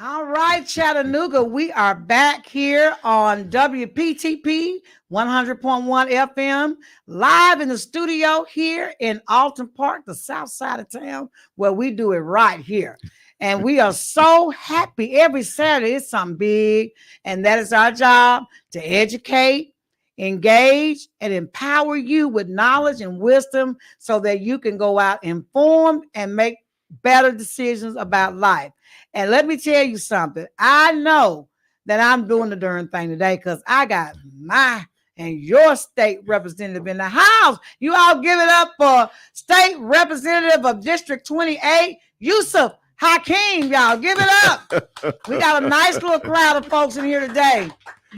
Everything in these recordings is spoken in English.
All right, Chattanooga, we are back here on WPTP 100.1 FM, live in the studio here in Alton Park, the south side of town, where we do it right here. And we are so happy every Saturday. It's something big, and that is our job, to educate, engage, and empower you with knowledge and wisdom so that you can go out informed and make better decisions about life. And let me tell you something. I know that I'm doing the darn thing today because I got my and your state representative in the house. You all give it up for state representative of District 28, Yusuf. Hakeem, y'all. Give it up. We got a nice little crowd of folks in here today.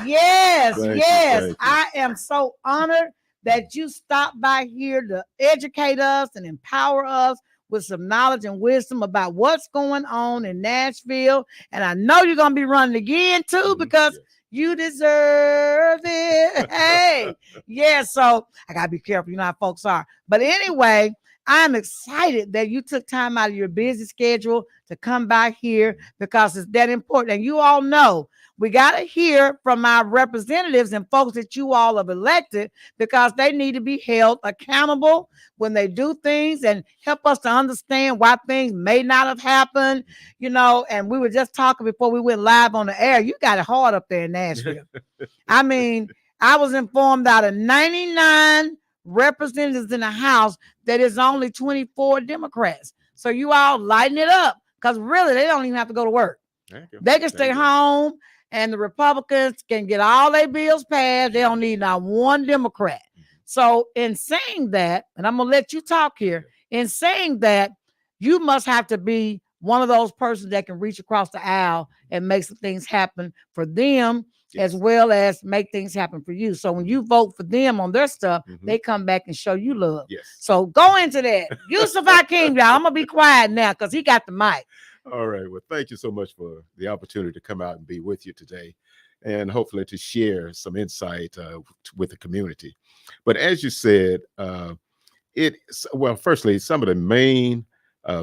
Yes, yes. I am so honored that you stopped by here to educate us and empower us with some knowledge and wisdom about what's going on in Nashville. And I know you're going to be running again too, because you deserve it. Hey, yeah. So I got to be careful. You know how folks are. But anyway, I'm excited that you took time out of your busy schedule to come by here because it's that important. And you all know we got to hear from our representatives and folks that you all have elected, because they need to be held accountable when they do things and help us to understand why things may not have happened, you know. And we were just talking before we went live on the air. You got it hard up there in Nashville. I mean, I was informed out of 99 representatives in the House that is only 24 Democrats. So you all lighten it up, because really they don't even have to go to work. They can stay home, and the Republicans can get all their bills passed. They don't need not one Democrat. So in saying that, and I'm going to let you talk here, in saying that, you must have to be one of those persons that can reach across the aisle and make some things happen for them, as well as make things happen for you. So when you vote for them on their stuff, they come back and show you love. So go into that. Yusuf Hakeem, y'all. I'm going to be quiet now because he got the mic. All right. Well, thank you so much for the opportunity to come out and be with you today, and hopefully to share some insight with the community. But as you said, firstly, some of the main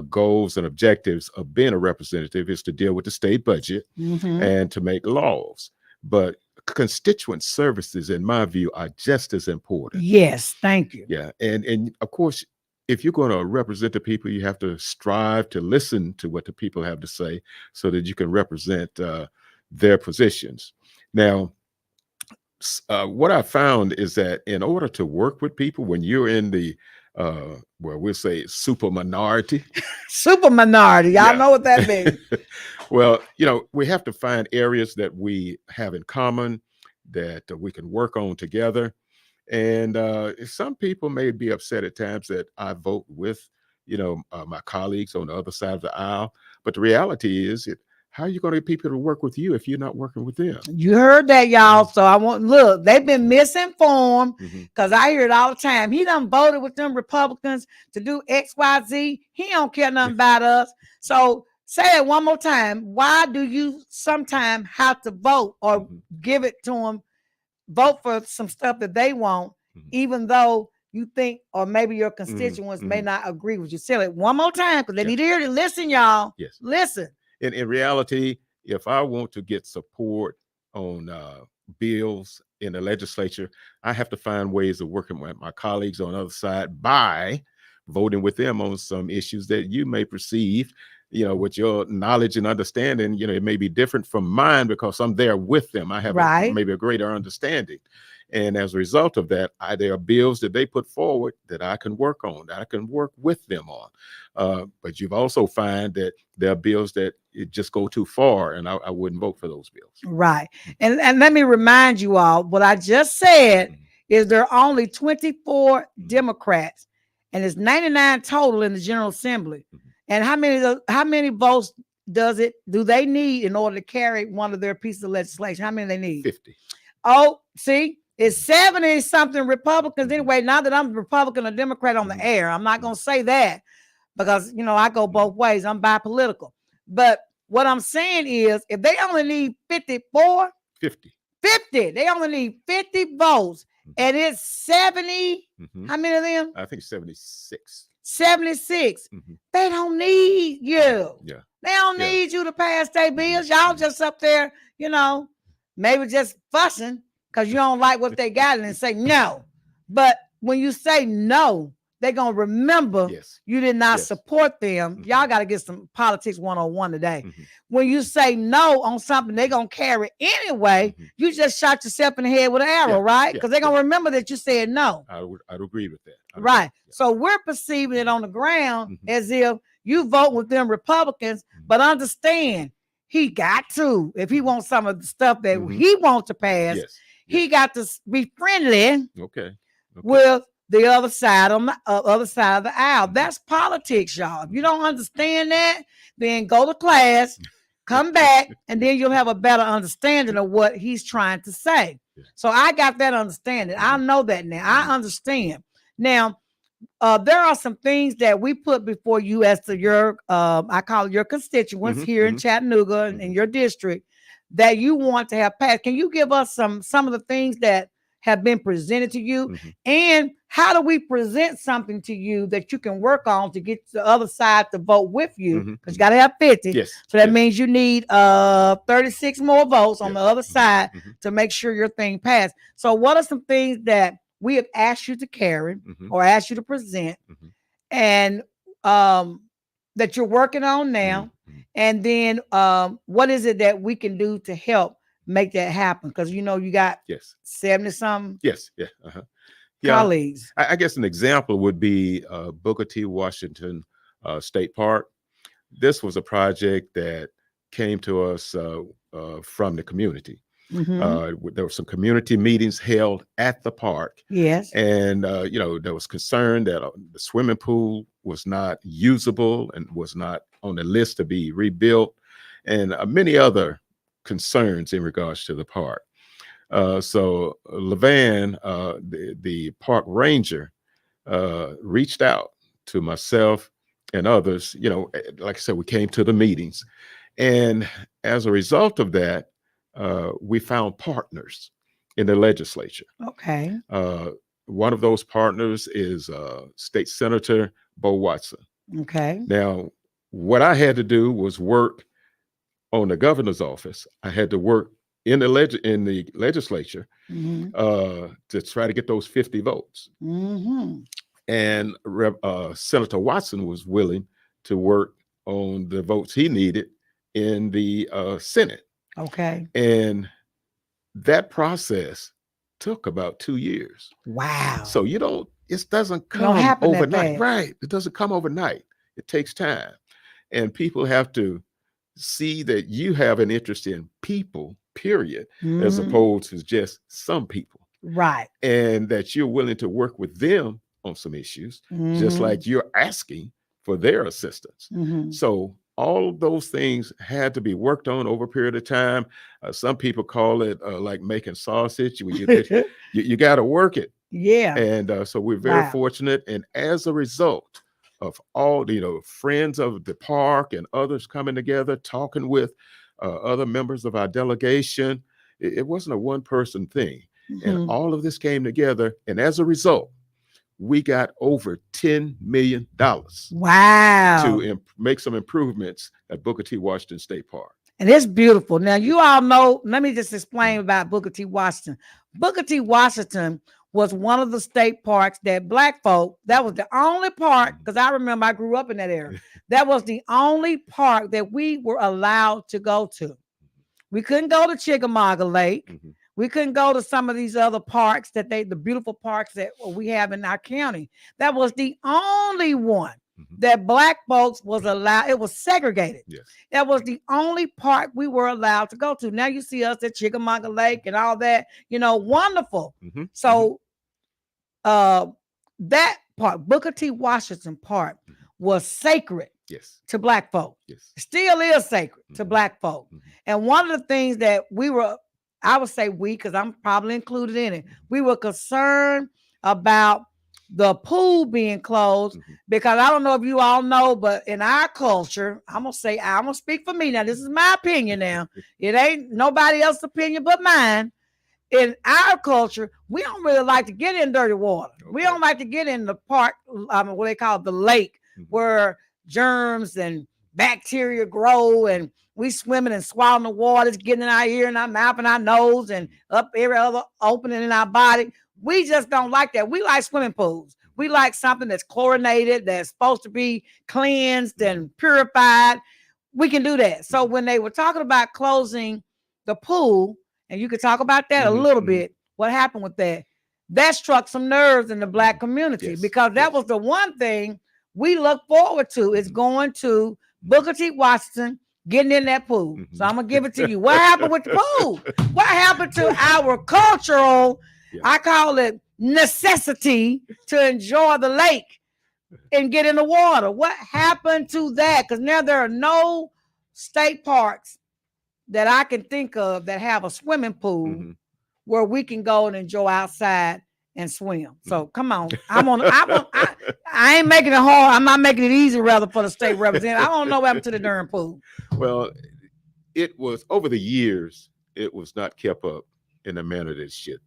goals and objectives of being a representative is to deal with the state budget and to make laws. But constituent services, in my view, are just as important. Yes, thank you. Yeah, and of course, if you're going to represent the people, you have to strive to listen to what the people have to say so that you can represent their positions. Now, what I found is that in order to work with people, when you're in the we'll say super minority. Super minority. Y'all know what that means. Well, you know, we have to find areas that we have in common, that we can work on together. And some people may be upset at times that I vote with, you know, my colleagues on the other side of the aisle. But the reality is, how are you going to get people to work with you if you're not working with them? You heard that, y'all. So I want, look, they've been misinformed, because I hear it all the time. He done voted with them Republicans to do X, Y, Z. He don't care nothing about us. So say it one more time. Why do you sometimes have to vote or give it to them, vote for some stuff that they want, even though you think, or maybe your constituents may not agree with you? Say it one more time, because they need to hear it. Listen, y'all. Yes. Listen. In reality, if I want to get support on bills in the legislature, I have to find ways of working with my colleagues on the other side by voting with them on some issues that you may perceive, you know, with your knowledge and understanding, you know, it may be different from mine because I'm there with them. I have maybe a greater understanding. And as a result of that, there are bills that they put forward that I can work on, that I can work with them on. But you've also find that there are bills that just go too far, and I wouldn't vote for those bills. Right. And let me remind you all, what I just said is there are only 24 Democrats, and it's 99 total in the General Assembly. And how many votes do they need in order to carry one of their pieces of legislation? How many they need? 50. Oh, see, it's 70 something Republicans anyway. Now that I'm Republican or Democrat on the air, I'm not gonna say that because I go both ways. I'm bipolitical. But what I'm saying is, if they only need 54, 50. they only need 50 votes, and it's 70. How many of them? I think 76. 76. They don't need you. Yeah. They don't need you to pass their bills. Y'all just up there, maybe just fussing because you don't like what they got and say no. But when you say no, they're going to remember you did not support them. Y'all got to get some politics 101 today. When you say no on something they're going to carry anyway, you just shot yourself in the head with an arrow, right? Because they're going to remember that you said no. I'd agree with that. Right. So we're perceiving it on the ground as if you vote with them Republicans, but understand he got to, if he wants some of the stuff that he wants to pass, he got to be friendly with the other side of the aisle. That's politics, y'all. If you don't understand that, then go to class, come back, and then you'll have a better understanding of what he's trying to say. So I got that understanding. I know that now. I understand. Now, there are some things that we put before you as to your, I call it your constituents here in Chattanooga and your district that you want to have passed. Can you give us some of the things that have been presented to you? And how do we present something to you that you can work on to get the other side to vote with you? Because you got to have 50. So that means you need 36 more votes on the other side to make sure your thing passed. So what are some things that we have asked you to carry or asked you to present and that you're working on now? And then what is it that we can do to help make that happen? Because you got 70 something colleagues. I guess an example would be Booker T. Washington State Park. This was a project that came to us from the community. There were some community meetings held at the park. And there was concern that the swimming pool was not usable and was not on the list to be rebuilt, and many other concerns in regards to the park. So Levan, the park ranger, reached out to myself and others. Like I said, we came to the meetings, and as a result of that, we found partners in the legislature. One of those partners is State Senator Bo Watson. Now, what I had to do was work on the governor's office. I had to work in the legislature to try to get those 50 votes. And Senator Watson was willing to work on the votes he needed in the Senate. And that process took about 2 years. Wow. So it doesn't come overnight. Right. It doesn't come overnight. It takes time. And people have to see that you have an interest in people, period, as opposed to just some people. Right. And that you're willing to work with them on some issues, just like you're asking for their assistance. So all of those things had to be worked on over a period of time. Some people call it like making sausage. You got to work it. And so we're very fortunate. And as a result of all friends of the park and others coming together, talking with other members of our delegation, it wasn't a one-person thing. And all of this came together. And as a result, we got over $10 million. Wow. To make some improvements at Booker T. Washington State Park. And it's beautiful. Now, you all know, let me just explain about Booker T. Washington. Booker T. Washington was one of the state parks that Black folk, that was the only park, because I remember I grew up in that area. That was the only park that we were allowed to go to. We couldn't go to Chickamauga Lake. We couldn't go to some of these other parks the beautiful parks that we have in our county. That was the only one that Black folks was allowed. It was segregated. That was the only park we were allowed to go to. Now you see us at Chickamauga Lake and all that, wonderful. So that park, Booker T. Washington Park, was sacred Yes. to Black folk. Yes. It still is sacred to Black folk. And one of the things that I would say we, because I'm probably included in it, we were concerned about the pool being closed because I don't know if you all know, but in our culture, I'm gonna speak for me now. This is my opinion now. It ain't nobody else's opinion but mine. In our culture, we don't really like to get in dirty water. Okay. We don't like to get in the park, what they call the lake, where germs and bacteria grow, and we swimming and swallowing the water, it's getting in our ear and our mouth and our nose and up every other opening in our body. We just don't like that. We like swimming pools. We like something that's chlorinated, that's supposed to be cleansed and purified. We can do that. So when they were talking about closing the pool, and you could talk about that a little bit, what happened with that? That struck some nerves in the Black community, because that was the one thing we look forward to, is going to Booker T. Washington, getting in that pool. So I'm going to give it to you. What happened with the pool? What happened to our cultural, I call it necessity, to enjoy the lake and get in the water? What happened to that? Because now there are no state parks that I can think of that have a swimming pool where we can go and enjoy outside and swim. So come on. I ain't making it hard. I'm not making it easy, rather, for the state representative. I don't know what happened to the darn pool. Well, it was over the years, it was not kept up in the manner that it should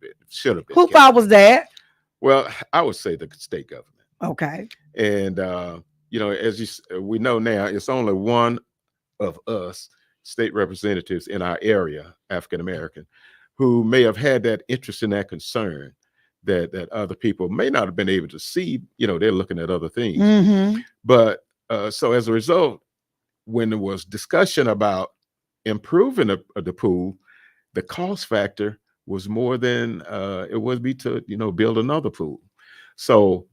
have been. Who fault was that? Well, I would say the state government. Okay. And as we know now, it's only one of us state representatives in our area, African American, who may have had that interest and that concern that other people may not have been able to see. They're looking at other things. But so as a result, when there was discussion about improving the pool, the cost factor was more than it would be to build another pool. So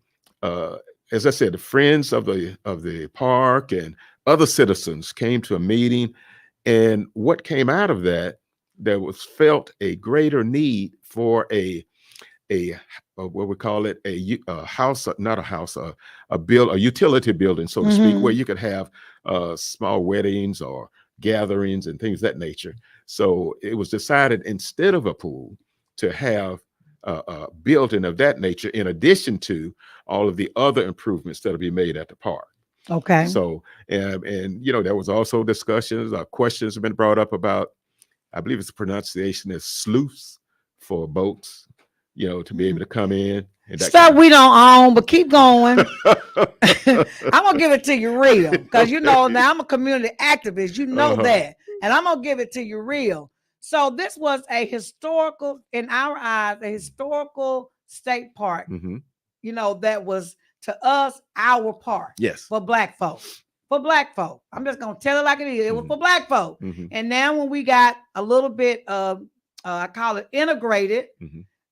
as I said, the friends of the park and other citizens came to a meeting, and what came out of that, there was felt a greater need for a what we call it, a house, not a house, a utility building, so to speak, where you could have small weddings or gatherings and things of that nature. So it was decided, instead of a pool, to have a building of that nature, in addition to all of the other improvements that'll be made at the park. Okay. So, and there was also discussions, questions have been brought up about, I believe it's the pronunciation is sluice for boats, to be able to come in. And stuff we don't own, but keep going. I'm going to give it to you real, because now I'm a community activist, that, and I'm going to give it to you real. So this was a historical, in our eyes, a historical state park, that was, to us, our park. Yes. For Black folk. For Black folk. I'm just going to tell it like it is. It was for Black folk. And now when we got a little bit of, I call it integrated,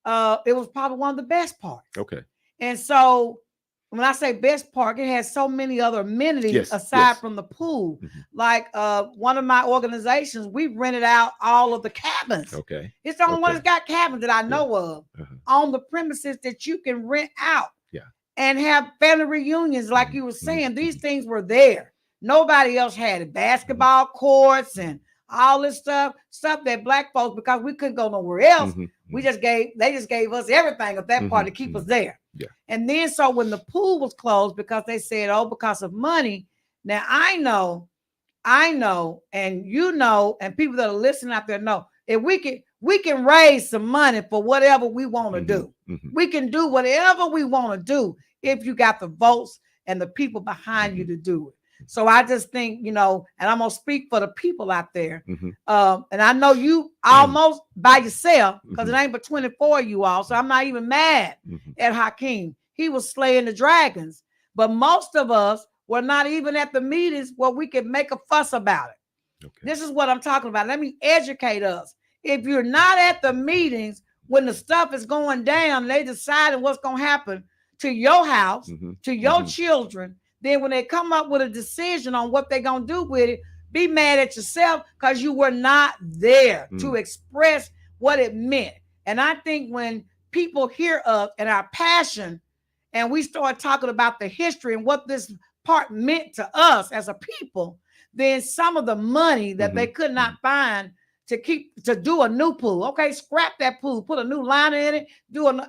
it was probably one of the best parks. Okay. And so when I say best park, it has so many other amenities aside from the pool. Like one of my organizations, we rented out all of the cabins. Okay. It's the only one that's got cabins that I know of on the premises that you can rent out. And have family reunions, like you were saying. These things were there. Nobody else had it. Basketball courts and all this stuff that Black folks, because we couldn't go nowhere else, they just gave us everything of that part to keep us there. Yeah. And then so when the pool was closed, because they said, because of money. Now I know, and and people that are listening out there know, if we can raise some money for whatever we want to do. We can do whatever we want to do if you got the votes and the people behind you to do it. So I just think, and I'm going to speak for the people out there. And I know you almost by yourself, because it ain't but 24 of you all. So I'm not even mad at Hakeem. He was slaying the dragons. But most of us were not even at the meetings where we could make a fuss about it. Okay. This is what I'm talking about. Let me educate us. If you're not at the meetings when the stuff is going down, they deciding what's going to happen to your house, to your children, then when they come up with a decision on what they're going to do with it, be mad at yourself because you were not there to express what it meant. And I think when people hear us and our passion, and we start talking about the history and what this park meant to us as a people than some of the money that they could not find to do a new pool. Okay, scrap that pool, put a new liner in it.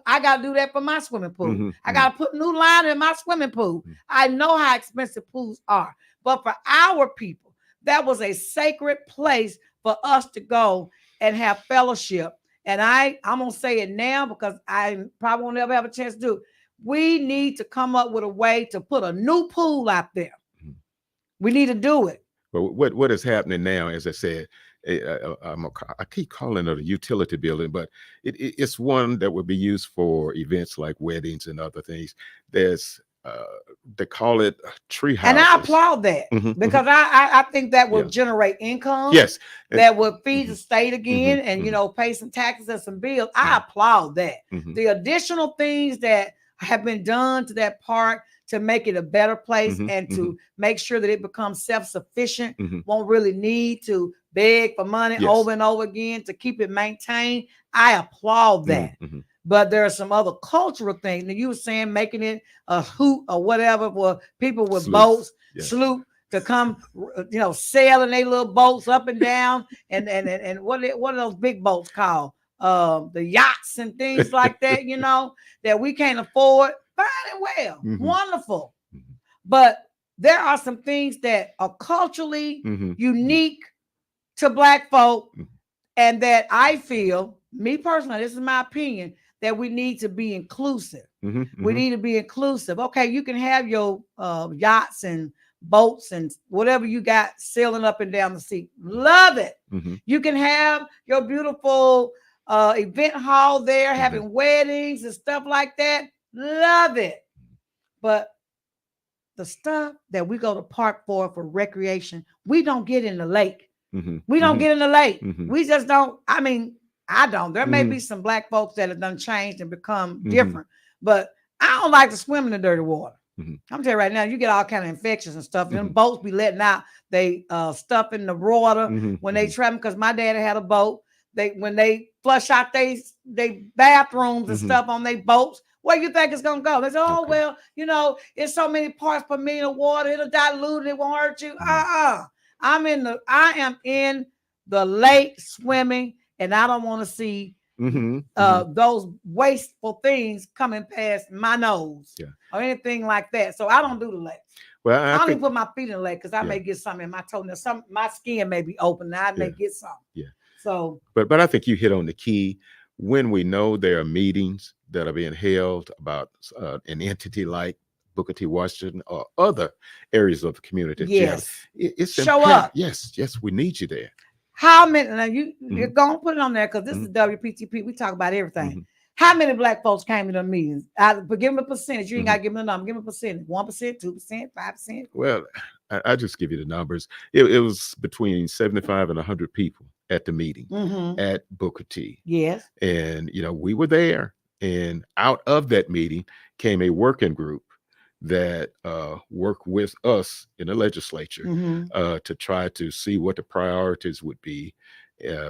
I gotta do that for my swimming pool. I gotta put new liner in my swimming pool. I know how expensive pools are, but for our people, that was a sacred place for us to go and have fellowship. And I'm gonna say it now because I probably won't ever have a chance to do it. We need to come up with a way to put a new pool out there. We need to do it. But what is happening now, as I said, I keep calling it a utility building, but it's one that would be used for events like weddings and other things. There's they call it tree houses. And I applaud that because I think that will generate income. Yes. That will feed the state again and, you know, pay some taxes and some bills. I applaud that. The additional things that have been done to that park to make it a better place and to make sure that it becomes self-sufficient, won't really need to beg for money over and over again to keep it maintained. I applaud that. But there are some other cultural things. And you were saying making it a hoot or whatever for people with boats, sloop to come, you know, sailing their little boats up and down. And what are those big boats called? The yachts and things like that, you know, that we can't afford. Fine and well, wonderful. But there are some things that are culturally unique to Black folk, and that I feel, me personally, this is my opinion, that we need to be inclusive. We need to be inclusive. Okay, you can have your yachts and boats and whatever you got sailing up and down the sea. Love it. You can have your beautiful event hall there, having weddings and stuff like that. Love it. But the stuff that we go to park for recreation, we don't get in the lake. We don't get in the lake. We just don't. I mean, I don't. There may be some Black folks that have done changed and become different, but I don't like to swim in the dirty water. I'm telling you right now, you get all kind of infections and stuff. Them boats be letting out they stuff in the water when they travel. Because my daddy had a boat. When they flush out they bathrooms and stuff on their boats, where you think it's gonna go? They say, oh well, you know, it's so many parts per million of water, it'll dilute it, won't hurt you. I am in the lake swimming, and I don't want to see those wasteful things coming past my nose or anything like that. So I don't do the lake. Well, I don't even put my feet in the lake because I may get something in my toenail. My skin may be open. I may get something. So, but I think you hit on the key. When we know there are meetings that are being held about an entity like Booker T. Washington or other areas of the community, it's show up. Yes, we need you there. How many? Now you're gonna put it on there because this is WPTP. We talk about everything. How many Black folks came to the meetings? But give them a percentage. You ain't gotta give them a number. Give them a percentage. 1%, 2%, 5%. Well, I just give you the numbers. It was between 75 and 100 people at the meeting at Booker T. Yes. And, you know, we were there. And out of that meeting came a working group that worked with us in the legislature to try to see what the priorities would be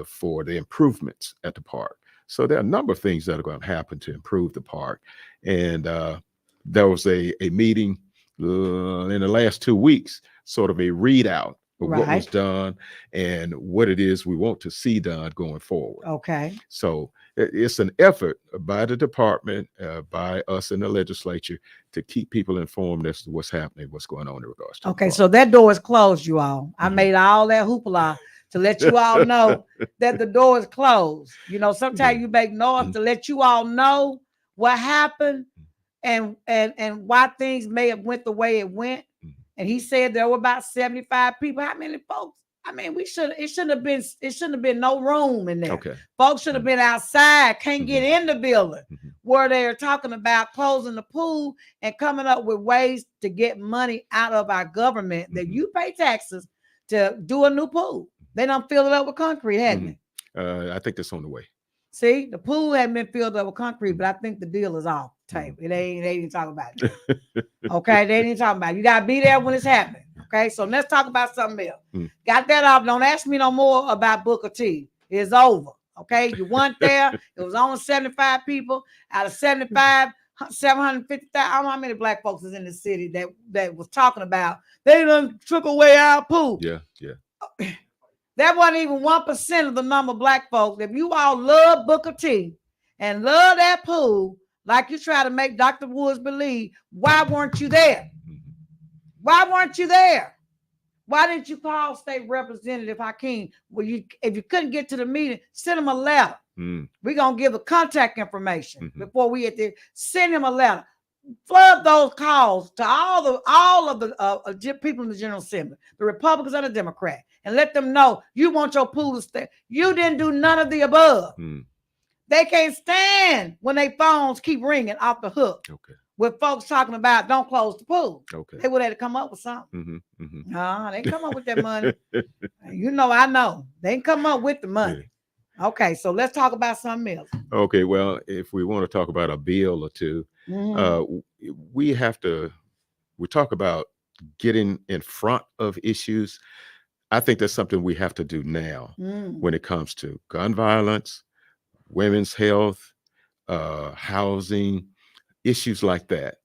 for the improvements at the park. So there are a number of things that are going to happen to improve the park. And there was a meeting in the last 2 weeks, sort of a readout of what was done and what it is we want to see done going forward. Okay. So it's an effort by the department, by us in the legislature, to keep people informed as to what's happening, what's going on in regards to. Okay, so that door is closed, you all. I made all that hoopla to let you all know that the door is closed. You know, sometimes you make noise to let you all know what happened and why things may have went the way it went. And he said there were about 75 people. How many folks? I mean, it shouldn't have been no room in there. Okay. Folks should have been outside, can't get in the building where they're talking about closing the pool and coming up with ways to get money out of our government that you pay taxes to do a new pool. They don't fill it up with concrete, hadn't they? I think that's on the way. See, the pool hadn't been filled up with concrete, but I think the deal is off the table. They ain't talking about it. Okay, they ain't talking about it. You gotta be there when it's happening. Okay, so let's talk about something else. Got that off. Don't ask me no more about Booker T. It's over. Okay, you weren't there. It was only 75 people. Out of 75, 750,000. I don't know how many black folks is in the city that was talking about they done took away our pool. Yeah, yeah. That wasn't even 1% of the number of black folks. If you all love Booker T and love that pool, like you try to make Dr. Woods believe, why weren't you there? Why weren't you there? Why didn't you call State Representative Hakeem? Well, if you couldn't get to the meeting, send him a letter. We're going to give the contact information before we get there. Send him a letter. Flood those calls to all of the people in the General Assembly, the Republicans and the Democrats, and let them know you want your pool to stay. You didn't do none of the above. They can't stand when their phones keep ringing off the hook. Okay. With folks talking about don't close the pool. Okay. They would have to come up with something. No, they come up with that money. You know, I know. They can come up with the money. Yeah. Okay, so let's talk about something else. Okay, well, if we want to talk about a bill or two, we talk about getting in front of issues. I think that's something we have to do now when it comes to gun violence, women's health, housing, issues like that.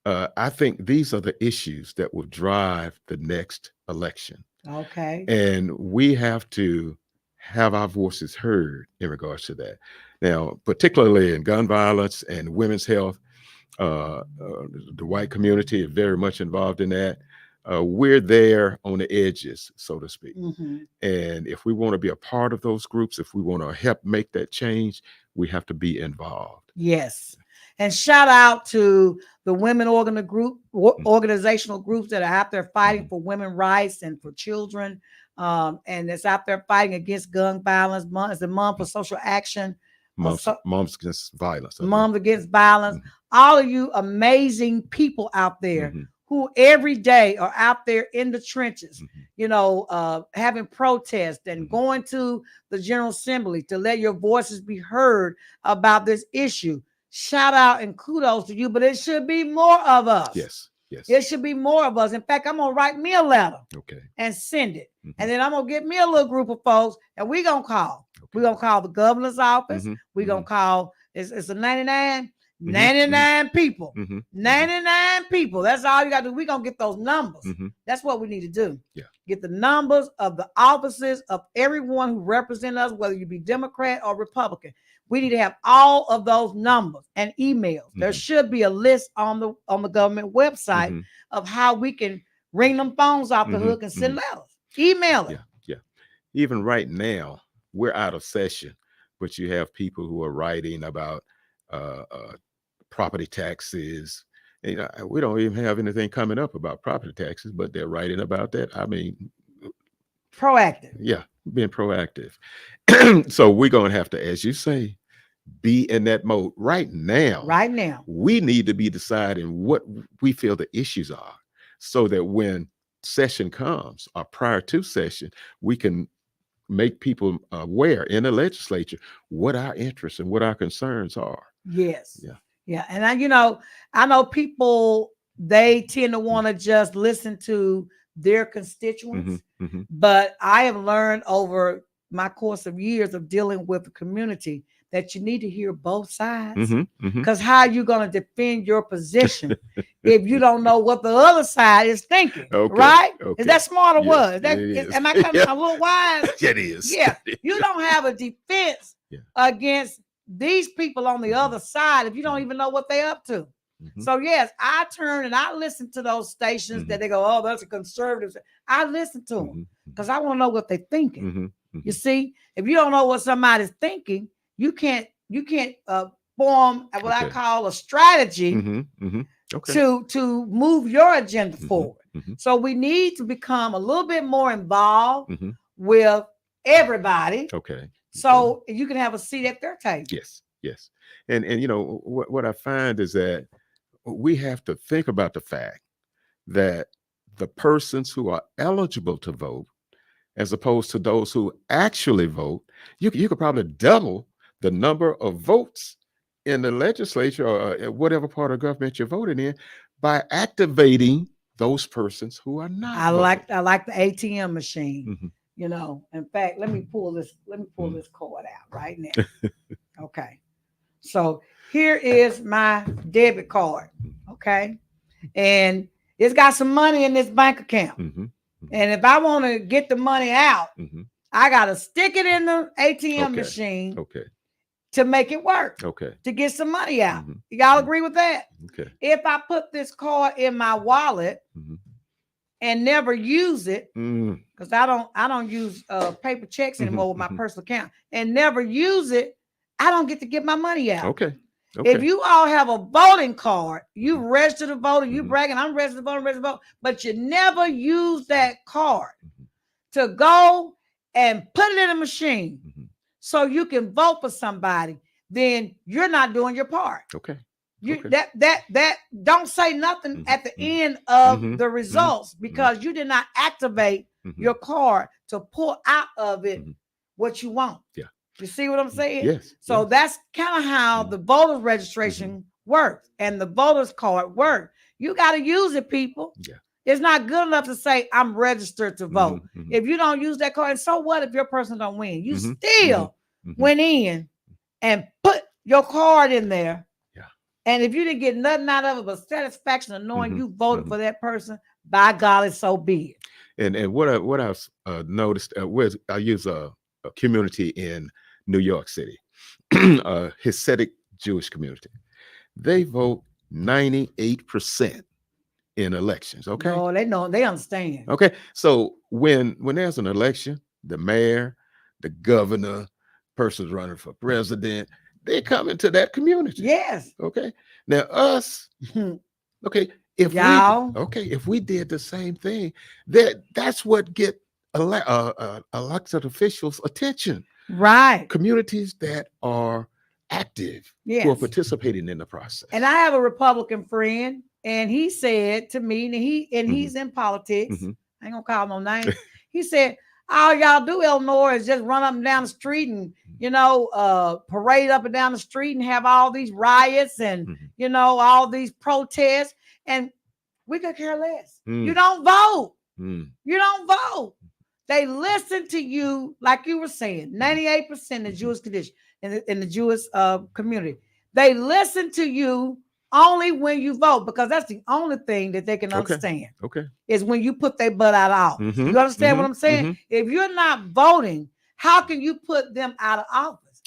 I think these are the issues that will drive the next election. Okay. And we have to have our voices heard in regards to that. Now, particularly in gun violence and women's health, the white community is very much involved in that. We're there on the edges, so to speak. And if we want to be a part of those groups, if we want to help make that change, we have to be involved. Yes. And shout out to the women organizational groups that are out there fighting for women's rights and for children. And it's out there fighting against gun violence. It's the month for social action. Moms against violence. Moms against violence. All of you amazing people out there who every day are out there in the trenches, you know, having protests and going to the General Assembly to let your voices be heard about this issue. Shout out and kudos to you, but it should be more of us. Yes, yes. It should be more of us. In fact, I'm going to write me a letter and send it. And then I'm going to get me a little group of folks and we're going to call. We're going to call the governor's office. We're going to call, it's a 99 people. 99 people. That's all you got to do. We're going to get those numbers. That's what we need to do. Yeah. Get the numbers of the offices of everyone who represent us, whether you be Democrat or Republican. We need to have all of those numbers and emails. There should be a list on the government website of how we can ring them phones off the hook and send letters. Email it. Yeah. Even right now, we're out of session, but you have people who are writing about property taxes. And, you know, we don't even have anything coming up about property taxes, but they're writing about that. I mean, proactive. Yeah, being proactive. So we're going to have to, as you say, be in that mode right now. Right now. We need to be deciding what we feel the issues are so that when session comes or prior to session, we can make people aware in the legislature what our interests and what our concerns are. Yes. Yeah. And I know people, they tend to want to just listen to their constituents, but I have learned over my course of years of dealing with the community that you need to hear both sides, because how are you going to defend your position if you don't know what the other side is thinking, right? Is that smart or what? Am I coming a little wise? It is. Yeah. You don't have a defense against these people on the other side if you don't even know what they're up to. So yes, I turn and I listen to those stations that they go, oh, that's a conservative. I listen to them because I want to know what they're thinking. You see, if you don't know what somebody's thinking, you can't form what I call a strategy to move your agenda forward. So we need to become a little bit more involved with everybody. So you can have a seat at their table. Yes. And you know, what I find is that we have to think about the fact that the persons who are eligible to vote, as opposed to those who actually vote, you could probably double the number of votes in the legislature or whatever part of government you're voting in by activating those persons who are not. I like the ATM machine. You know, in fact, let me pull this cord out right now. Okay. So here is my debit card. Okay. And it's got some money in this bank account. And if I want to get the money out, I got to stick it in the ATM machine to make it work. To get some money out. Y'all agree with that? If I put this card in my wallet and never use it, because I don't use paper checks anymore with my personal account, and never use it, I don't get to get my money out. If you all have a voting card, you registered to vote, you bragging, I'm registered to vote, but you never use that card to go and put it in a machine so you can vote for somebody, then you're not doing your part. That don't say nothing at the end of the results because you did not activate your card to pull out of it what you want. You see what I'm saying? Yes. So that's kind of how the voter registration works and the voter's card works. You got to use it, people. It's not good enough to say I'm registered to vote. If you don't use that card, and so what if your person don't win? You still went in and put your card in there. And if you didn't get nothing out of it but satisfaction of knowing you voted for that person, by golly, so be it. And what I've noticed, I use a community in New York City, a Hasidic Jewish community. They vote 98% in elections. Okay. Oh, they know, they understand. Okay. So when there's an election, the mayor, the governor, persons running for president, they come into that community. Yes. Okay. Now us, okay, if we did the same thing, that's what get elected officials' attention. Right. Communities that are active, who are participating in the process. And I have a Republican friend, and he said to me, and he's in politics. I ain't gonna call no names. He said, all y'all do, Elenora, is just run up and down the street and, parade up and down the street and have all these riots and, all these protests. And we could care less. You don't vote. You don't vote. They listen to you, like you were saying, 98% in the Jewish condition, in the Jewish community. They listen to you only when you vote, because that's the only thing that they can understand. Is when you put their butt out. You understand what I'm saying? If you're not voting, how can you put them out of office?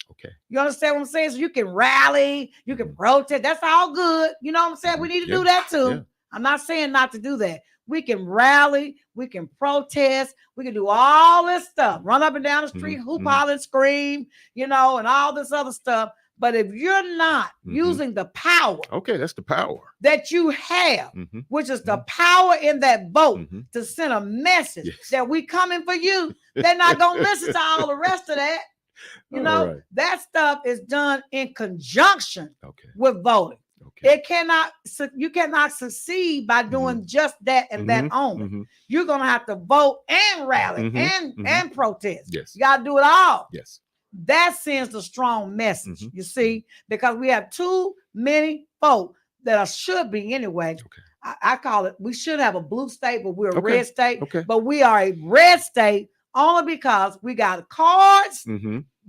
You understand what I'm saying? So you can rally, you can protest. That's all good. You know what I'm saying? We need to do that too. I'm not saying not to do that. We can rally, we can protest, we can do all this stuff, run up and down the street, hoop, holler, and scream, and all this other stuff. But if you're not using the power, that's the power that you have, which is the power in that vote to send a message that we coming for you, they're not gonna listen to all the rest of that. That stuff is done in conjunction with voting. You cannot succeed by doing just that and that only. You're gonna have to vote and rally and protest. You gotta do it all. That sends a strong message, you see, because we have too many folk that should be anyway. I call it, we should have a blue state, but we're a red state. But we are a red state only because we got cards,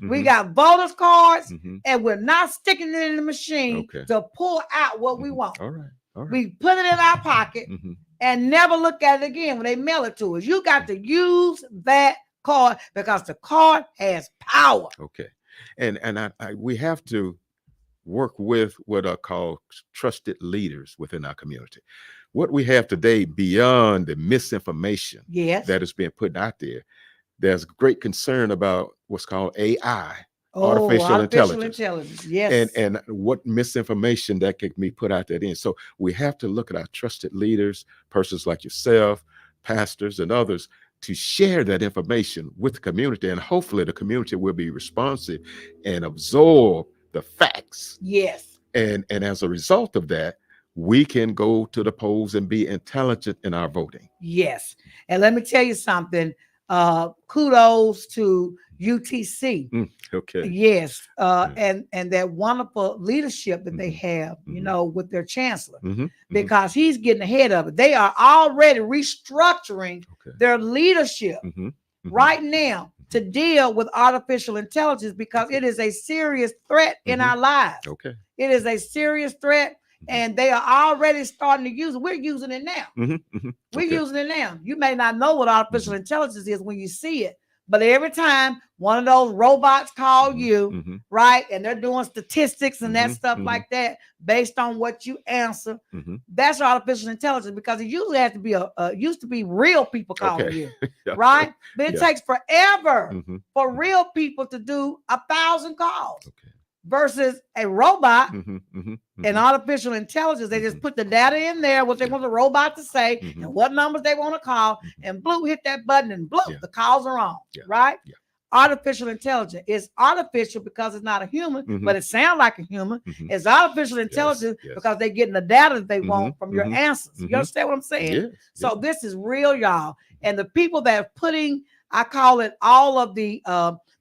we got voters cards, and we're not sticking it in the machine to pull out what we want. We put it in our pocket and never look at it again when they mail it to us. You got to use that card because the card has power. And we have to work with what are called trusted leaders within our community. What we have today, beyond the misinformation that is being put out there, there's great concern about what's called AI, artificial intelligence. And what misinformation that can be put out there in. So we have to look at our trusted leaders, persons like yourself, pastors and others, to share that information with the community, and hopefully the community will be responsive and absorb the facts. And as a result of that, we can go to the polls and be intelligent in our voting. And let me tell you something. Kudos to UTC. And that wonderful leadership that they have, with their chancellor, because he's getting ahead of it. They are already restructuring their leadership right now to deal with artificial intelligence, because it is a serious threat in our lives. It is a serious threat. and they are already starting to use it. We're using it now. We're using it now. You may not know what artificial intelligence is when you see it, but every time one of those robots call you, right, and they're doing statistics and that stuff like that based on what you answer, that's artificial intelligence, because it usually has to be used to be real people calling you, right? But it takes forever for real people to do 1,000 calls. Versus a robot and artificial intelligence. They just put the data in there, what they want the robot to say, and what numbers they want to call, and blue, hit that button, and blue, the calls are on, right? Artificial intelligence is artificial because it's not a human, but it sounds like a human. It's artificial intelligence because they're getting the data that they want from your answers. You understand what I'm saying? So this is real, y'all. And the people that are putting, I call it, all of the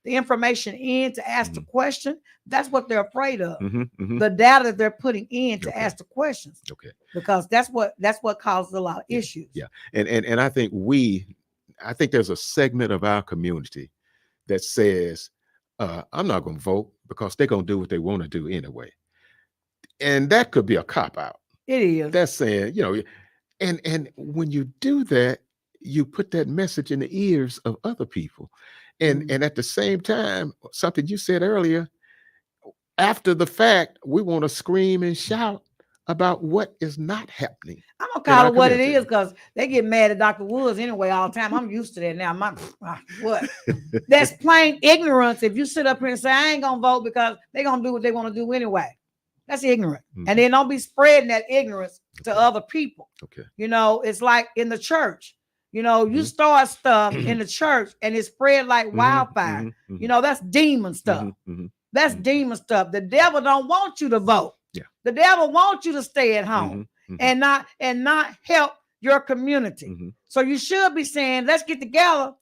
information in to ask the question, that's what they're afraid of. The data that they're putting in to ask the questions. Because that's what causes a lot of issues. And I think there's a segment of our community that says, I'm not going to vote because they're going to do what they want to do anyway. And that could be a cop-out. It is. That's saying, and when you do that, you put that message in the ears of other people. And at the same time, something you said earlier, after the fact, we want to scream and shout about what is not happening. I'm gonna call it what it is, because they get mad at Dr. Woods anyway all the time. I'm used to that now. What? That's plain ignorance. If you sit up here and say, I ain't gonna vote because they're gonna do what they want to do anyway. That's ignorant. And then don't be spreading that ignorance to other people. It's like in the church. You start stuff in the church and it spread like wildfire. That's demon stuff. That's demon stuff. The devil don't want you to vote. The devil wants you to stay at home and not help your community. So you should be saying, let's get together.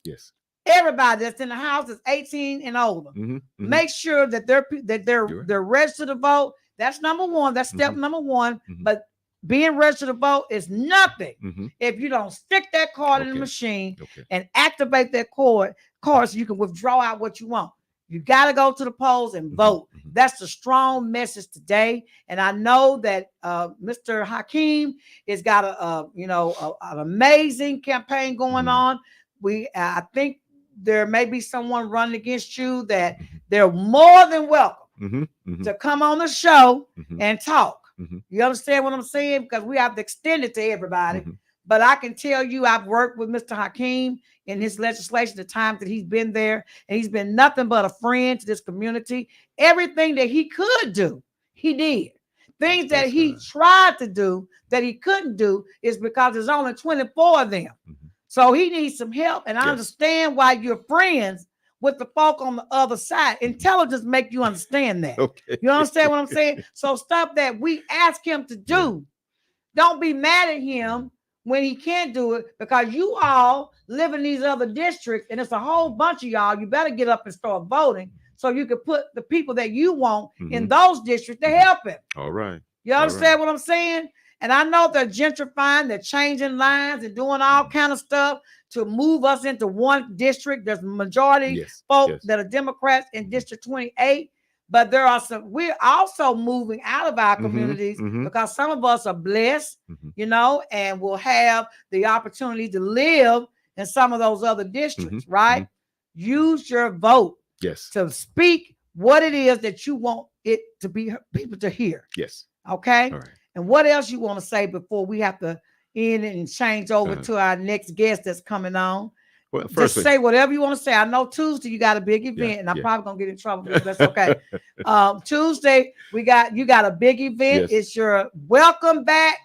Everybody that's in the house is 18 and older. Make sure that they're registered to vote. That's number one. That's step number one. But being registered to vote is nothing if you don't stick that card in the machine and activate that card so you can withdraw out what you want. You got to go to the polls and vote. That's the strong message today. And I know that Mr. Hakeem has got an amazing campaign going on. I think there may be someone running against you that they're more than welcome to come on the show and talk. You understand what I'm saying? Because we have to extend it to everybody. But I can tell you, I've worked with Mr. Hakeem in his legislation, the times that he's been there, and he's been nothing but a friend to this community. Everything that he could do, he did. Things that he tried to do that he couldn't do is because there's only 24 of them. So he needs some help. And I understand why you're friends with the folk on the other side. Intelligence make you understand that. You understand what I'm saying? So stuff that we ask him to do, don't be mad at him when he can't do it, because you all live in these other districts and it's a whole bunch of y'all. You better get up and start voting so you can put the people that you want in those districts to help him. All right. You understand what I'm saying? And I know they're gentrifying, they're changing lines and doing all kind of stuff to move us into one district. There's a majority folks that are Democrats in District 28. But we're also moving out of our communities because some of us are blessed, and will have the opportunity to live in some of those other districts, right? Use your vote to speak what it is that you want it to be, people to hear. Okay? All right. And what else you want to say before we have to end and change over to our next guest that's coming on? Well, just say whatever you want to say. I know Tuesday you got a big event, and I'm probably gonna get in trouble, but that's okay. Tuesday you got a big event. It's your welcome back,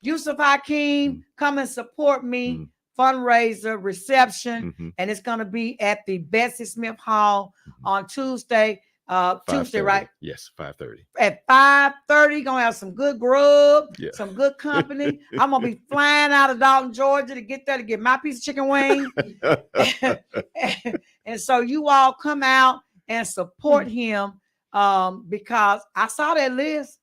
Yusuf Hakeem. Come and support me fundraiser reception, and it's gonna be at the Betsy Smith Hall on Tuesday. Tuesday, right? Yes, 5:30. At 5:30, gonna have some good grub, some good company. I'm gonna be flying out of Dalton, Georgia to get there to get my piece of chicken wing. And so you all come out and support him because I saw that list.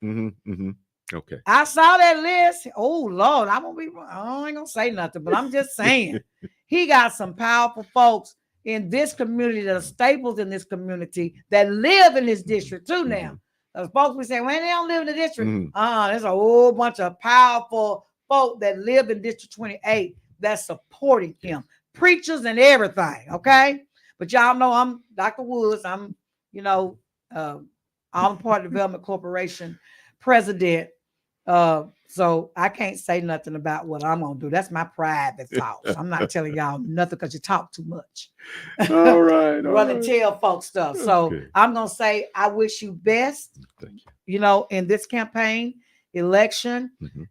Okay. I saw that list. Oh Lord, I ain't gonna say nothing, but I'm just saying he got some powerful folks in this community that are staples in this community that live in this district too now. Folks we say, well, they don't live in the district. Mhm. There's a whole bunch of powerful folk that live in District 28 that's supporting him. Preachers and everything, okay? But y'all know I'm Dr. Woods. I'm, Alton Park Development Corporation president. So I can't say nothing about what I'm gonna do. That's my private thoughts. I'm not telling y'all nothing because you talk too much. All right. Run and tell folks stuff. So Okay. I'm gonna say I wish you best, Thank in this campaign election. you.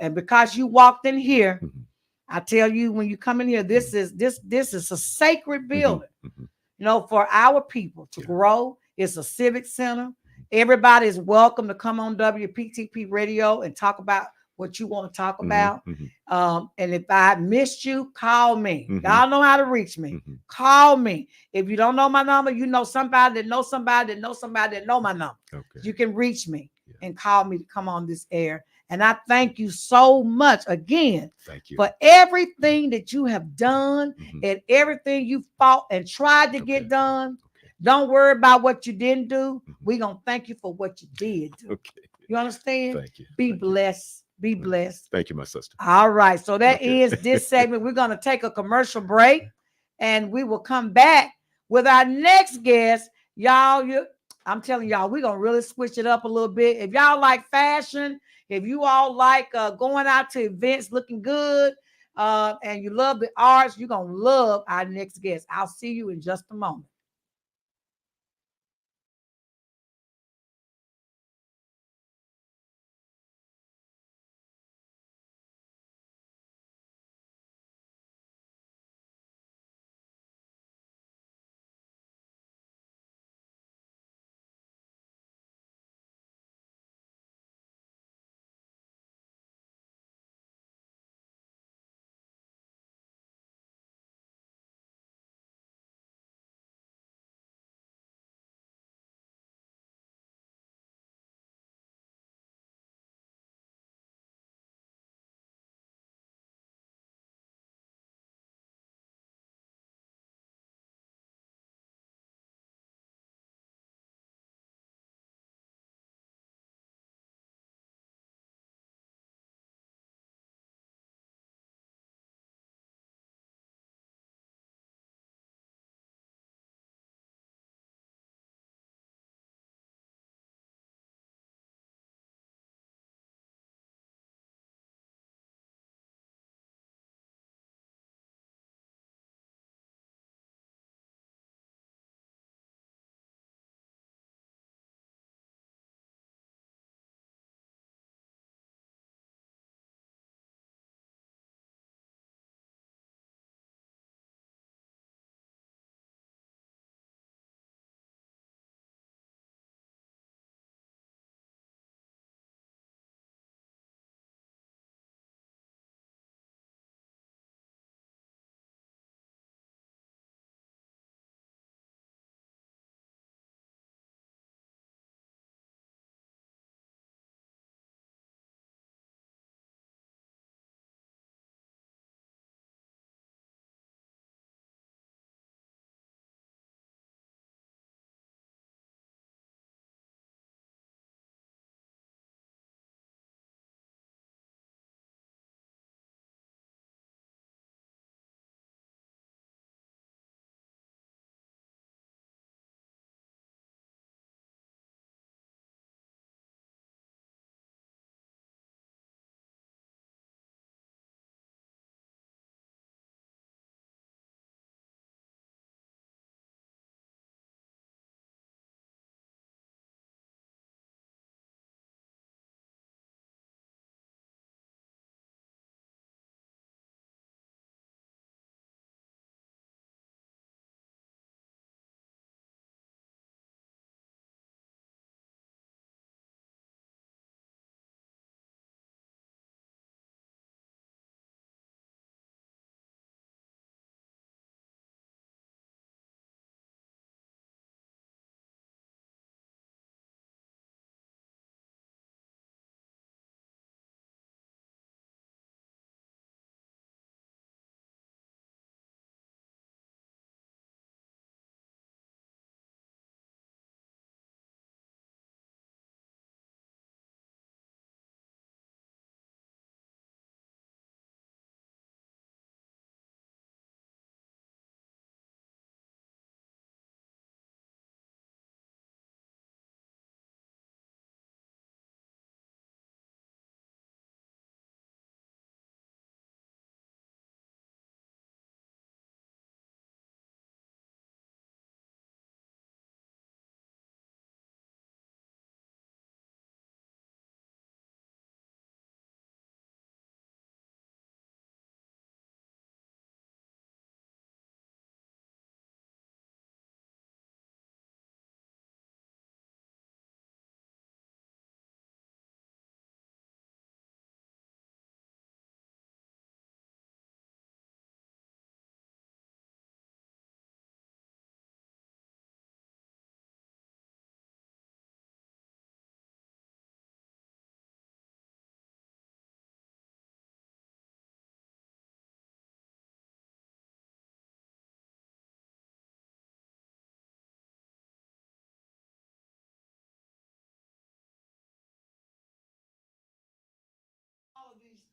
And because you walked in here, Mhm. I tell you, when you come in here, this is a sacred building, Mhm. for our people to grow. It's a civic center. Everybody is welcome to come on WPTP radio and talk about what you want to talk about. And if I missed you, call me. Y'all know how to reach me. Call me. If you don't know my number, you know somebody that knows somebody that knows somebody that know my number. Okay. You can reach me and call me to come on this air. And I thank you so much again Thank you for everything that you have done and everything you fought and tried to get done. Okay. Don't worry about what you didn't do. We're going to thank you for what you did do. Okay. You understand? Thank you. Be Thank you. blessed. Be blessed. Thank you, my sister. All right. So that Okay. ends this segment. We're going to take a commercial break and we will come back with our next guest. I'm telling y'all, we're going to really switch it up a little bit. If y'all like fashion, if you all like going out to events looking good, and you love the arts, you're going to love our next guest. I'll see you in just a moment.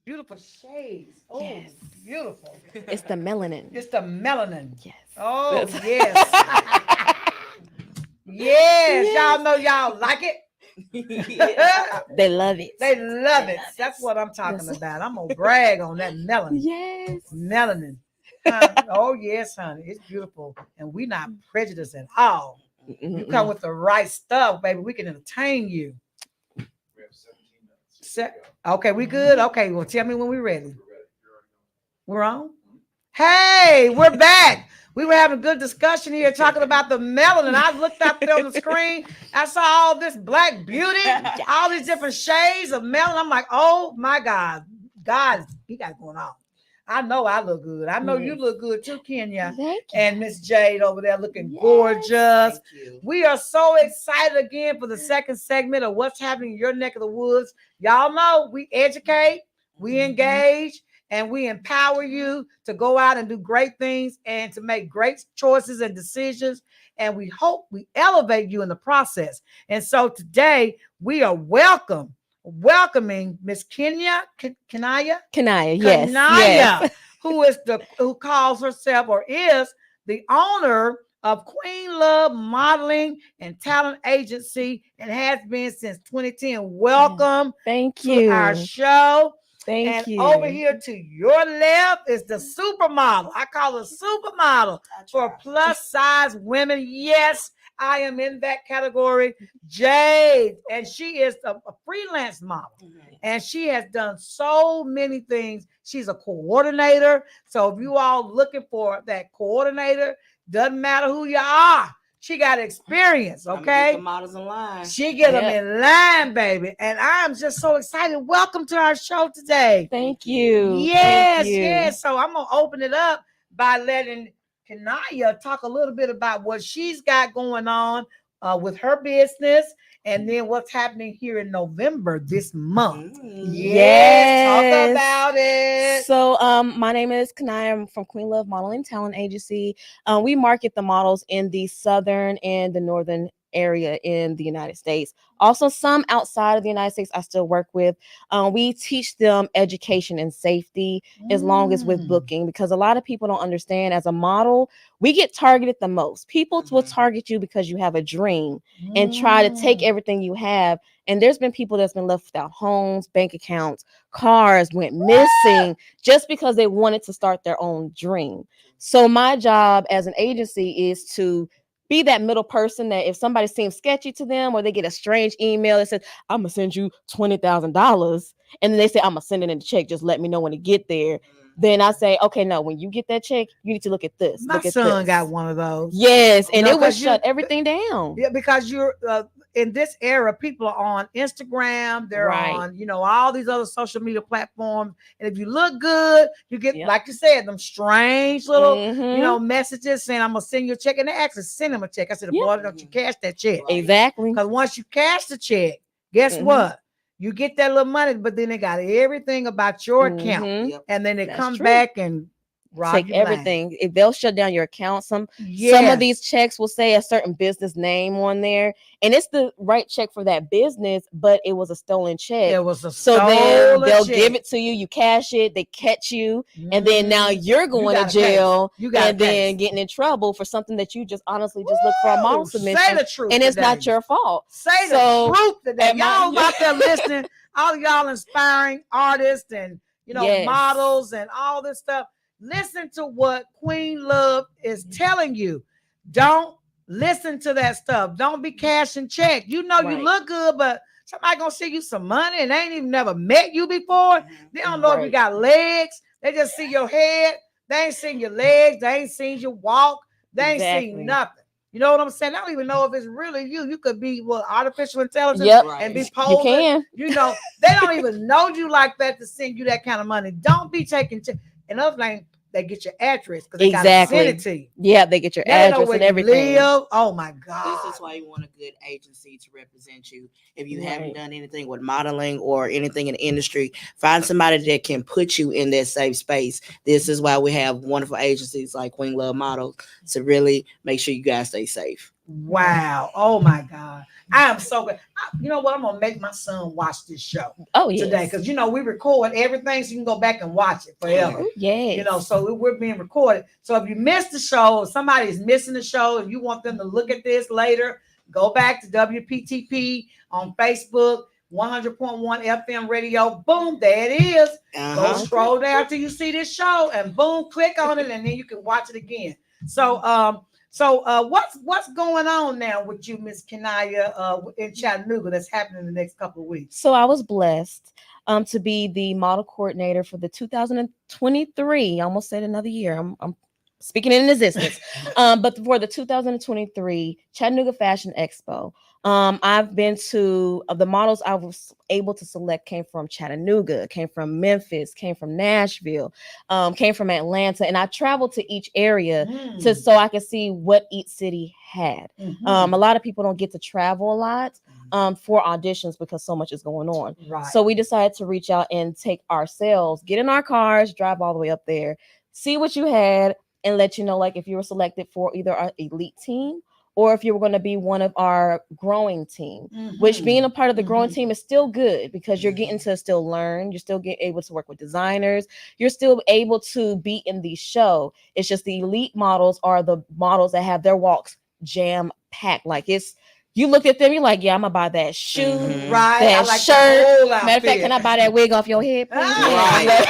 Beautiful shades. Oh, Yes. beautiful. It's the melanin. It's the melanin. Yes. Oh, That's- yes. Yes. Yes. Y'all know y'all like it. They love it. They love it. That's what I'm talking Yes. about. I'm gonna brag on that melanin. Yes. Melanin. Huh? Oh yes, honey. It's beautiful. And we not prejudiced at all. You come with the right stuff, baby. We can entertain you. Okay, we good? Okay, well, tell me when we're ready. We're on? Hey, we're back. We were having a good discussion here talking about the melanin. I looked up there on the screen. I saw all this black beauty, all these different shades of melanin. I'm like, oh my God. God, he got it going on. I know I look good. I know you look good too, Kenya. Thank you. And Miss Jade over there looking Yes. gorgeous. Thank you. We are so excited again for the second segment of what's happening in your neck of the woods. Y'all know we educate, we engage, and we empower you to go out and do great things and to make great choices and decisions. And we hope we elevate you in the process. And so today we are welcoming Miss Kenya, Kanaya, Kanaya, yes. Kanaya, who calls herself or is the owner of Queen Love Modeling and Talent Agency and has been since 2010. Welcome Thank to you. our show. Thank And you. over here to your left is the supermodel. I call her supermodel for plus size women. Yes, I am in that category. Jade, and she is a freelance model. And she has done so many things. She's a coordinator. So if you all looking for that coordinator, doesn't matter who you are. She got experience, okay? The models in line. She get them in line, baby. And I'm just so excited. Welcome to our show today. Thank you. Yes, Thank you. yes. So I'm going to open it up by letting Kanaya talk a little bit about what she's got going on with her business and then what's happening here in November this month. Yes, talk about it. So my name is Kanaya. I'm from Queen Love Modeling Talent Agency. We market the models in the southern and the northern area in the United States. Also, some outside of the United States I still work with. We teach them education and safety as long as with booking, because a lot of people don't understand as a model, we get targeted the most. People will target you because you have a dream and try to take everything you have. And there's been people that's been left without homes, bank accounts, cars went missing just because they wanted to start their own dream. So my job as an agency is to be that middle person that if somebody seems sketchy to them or they get a strange email that says, I'm going to send you $20,000. And then they say, I'm going to send it in the check. Just let me know when it get there. Then I say, okay, no, when you get that check, you need to look at this. My look at son this. got one of those. Yes. And No, it would 'cause shut everything down. Yeah, because you're in this era, people are on Instagram, they're on, all these other social media platforms. And if you look good, you get, like you said, them strange little, messages saying, I'm gonna send you a check. And they actually send them a check. I said, boy, don't you cash that check? Exactly. Because once you cash the check, guess what? You get that little money, but then they got everything about your account. And then they come back and take everything. If they'll shut down your account, some of these checks will say a certain business name on there, and it's the right check for that business, but it was a stolen check. It was a so then they'll check. give it to you. You cash it, they catch you, and then now you're going to jail and then getting in trouble for something that you just honestly just look for a model submission. Say the truth, and it's not your fault. Say the truth today. Y'all out there listening, all y'all inspiring artists and models and all this stuff. Listen to what Queen Love is telling you. Don't listen to that stuff. Don't be cashing check. You look good, but somebody gonna see you some money and they ain't even never met you before. They don't know if you got legs. They just see your head. They ain't seen your legs. They ain't seen you walk. They ain't seen nothing. You know what I'm saying? I don't even know if it's really you. You could be artificial intelligence and be posing. You can. They don't even know you like that to send you that kind of money. Don't be taking another thing. They get your address because they gotta send it to you. Yeah, they get your address and everything. Oh my God. This is why you want a good agency to represent you. If you haven't done anything with modeling or anything in the industry, find somebody that can put you in that safe space. This is why we have wonderful agencies like Queen Love Models to really make sure you guys stay safe. Wow. Oh my God. I am so good. You know what? I'm gonna make my son watch this show Oh today yes. because we record everything so you can go back and watch it forever. Oh, yes. So we're being recorded. So if you missed the show, if somebody's missing the show, and you want them to look at this later, go back to WPTP on Facebook, 100.1 FM radio. Boom, there it is. Go scroll down till you see this show, and boom, click on it, and then you can watch it again. So what's going on now with you, Miss Kenaya, in Chattanooga that's happening in the next couple of weeks? So I was blessed to be the model coordinator for the 2023. I almost said another year. I'm speaking in existence. But for the 2023 Chattanooga Fashion Expo. I've been to the models I was able to select came from Chattanooga, came from Memphis, came from Nashville, came from Atlanta, and I traveled to each area so I could see what each city had. A lot of people don't get to travel a lot for auditions because so much is going on. Right. So we decided to reach out and take ourselves, get in our cars, drive all the way up there, see what you had, and let you know, like, if you were selected for either our elite team or if you were going to be one of our growing team, which being a part of the growing team is still good because you're getting to still learn. You're still able to work with designers. You're still able to be in the show. It's just the elite models are the models that have their walks jam packed. Like, it's, you look at them, you're like, yeah, I'm gonna buy that shoe, right? that I like shirt. Matter of fact, can I buy that wig off your head, please? Right.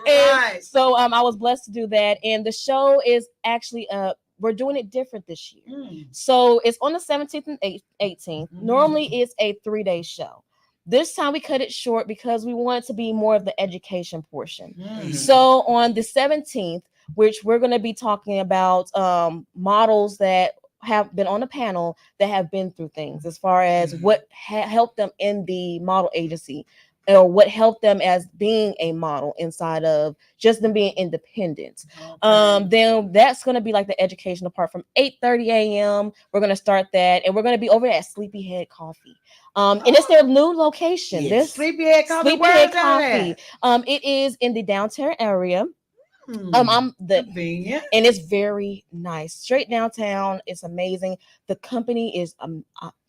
And so I was blessed to do that. And the show is actually we're doing it different this year. So it's on the 17th and 18th. Normally it's a 3-day show. This time we cut it short because we want it to be more of the education portion. So on the 17th, which we're going to be talking about models that have been on the panel that have been through things as far as what helped them in the model agency, or what helped them as being a model inside of just them being independent. Then that's going to be like the educational part from 8:30 a.m. We're going to start that, and we're going to be over at Sleepyhead Coffee. And it's their new location. This Sleepyhead Coffee. Sleepyhead Coffee. It is in the downtown area. I'm convenient, and it's very nice. Straight downtown. It's amazing. The company is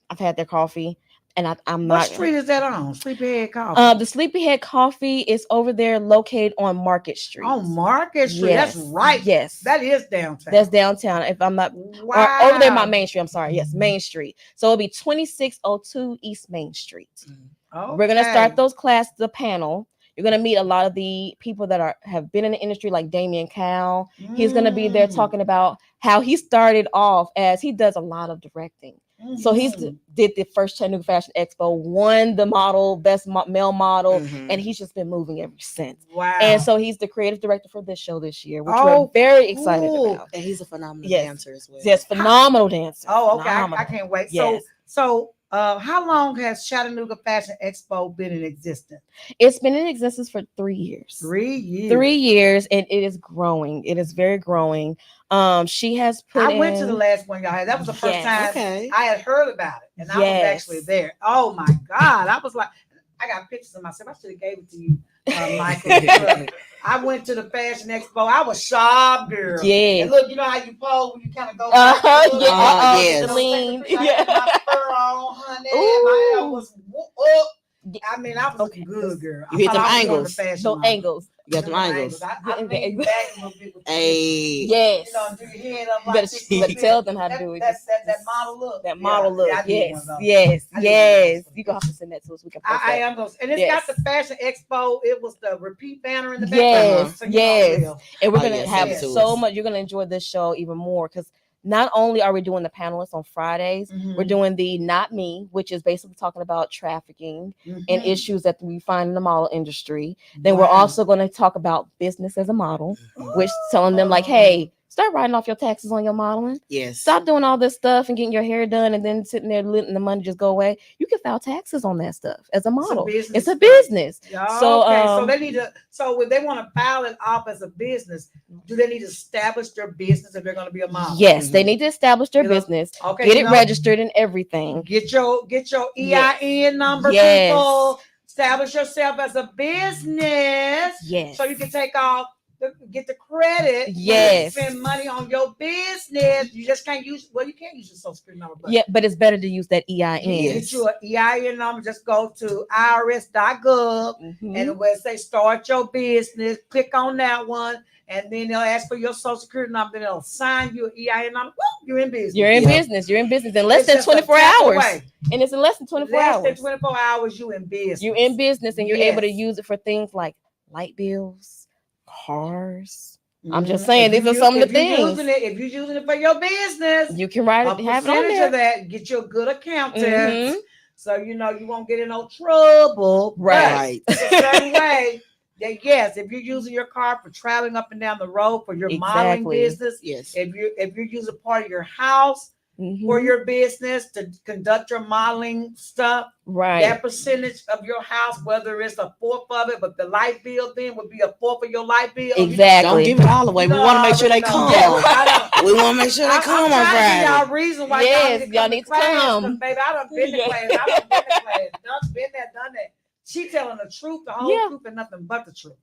I've had their coffee. And I'm not. What street is that on? Sleepyhead Coffee. The Sleepyhead Coffee is over there, located on Market Street. On Market Street, yes. That's right. Yes, that is downtown. That's downtown. If I'm not, wow. Or over there, my Main Street. I'm sorry. Yes, Main Street. So it'll be 2602 East Main Street. Okay. We're gonna start the panel. You're gonna meet a lot of the people that have been in the industry, like Damian Cowell. He's gonna be there talking about how he started off, as he does a lot of directing. So he's did the first Chattanooga Fashion Expo, won the best male model, and he's just been moving ever since. Wow! And so he's the creative director for this show this year, which we're very excited about. And he's a phenomenal dancer as well. Yes, phenomenal dancer. Oh, okay. I can't wait. Yes. So how long has Chattanooga Fashion Expo been in existence? It's been in existence for 3 years. 3 years. 3 years, and it is growing. It is very growing. She has put. I went to the last one y'all had. That was the first time I had heard about it, and I was actually there. Oh my God! I was like, I got pictures of myself. I should have gave it to you, Michael. I went to the Fashion Expo. I was sharp, girl. Yeah. And look, you know how you pose when you kind of go. Yes. My fur on, honey. My hair was up. I mean, I was looking good, girl. You hit them angles. Those angles. You got them angles. I leaned back a little bit. Hey. Yes. You know, do your head up like this. You better tell them how to do it. That model look. That model look. Yes. You're going to have to send that to us. We can post I am going to. And it's got the Fashion Expo. It was the repeat banner in the background. Yes. And we're going to have so much. You're going to enjoy this show even more because not only are we doing the panelists on Fridays, we're doing the Not Me, which is basically talking about trafficking and issues that we find in the model industry. Then we're also going to talk about business as a model, which telling them like, hey, start writing off your taxes on your modeling. Yes. Stop doing all this stuff and getting your hair done and then sitting there letting the money just go away. You can file taxes on that stuff as a model. It's a business. So they need to. So if they want to file it off as a business, do they need to establish their business if they're going to be a model? Yes, they need to establish their business. Okay, get it registered and everything. Get your EIN number, people. Establish yourself as a business. Yes. So you can take off get the credit. Yes. When you spend money on your business. You just can't use. Well, you can't use your social security number. But Yeah, but it's better to use that EIN. get you an EIN number. Just go to irs.gov Mhm. and where it say start your business. Click on that one, and then they'll ask for your social security number. Then they'll sign you an EIN number. Woo, you're in business. You're in Yeah. business. You're in business in less It's than just a 24 tap hours. away. And it's in less than 24 Less than hours. 24 hours, you in business. You're in business and you're able to Yes. use it for things like light bills, cars. I'm just Mhm. saying, If these you are u- some of if the you're things. if you're using it for your business, You can write a it, have it on percentage there. of that, get you a good accountant. Mhm. So you know you won't get in no trouble. Right. But it's a certain way that yes, if you're using your car for traveling up and down the road for your modeling Exactly. business, Yes. if you're using part of your house Mhm. for your business to conduct your modeling stuff, Right. that percentage of your house, whether it's a fourth of it, but the light bill then would be a fourth of your light bill. Exactly. Don't give it all away. We No, want to make sure I they already know. come. Yeah, I don't. We want to make sure they come on I'm trying to give Friday. y'all reason why Yes, y'all need to come. come. Because baby, I done been to Yeah. class. I done been to class. Done been there, done that. She telling the truth, the whole Yeah. truth, and nothing but the truth.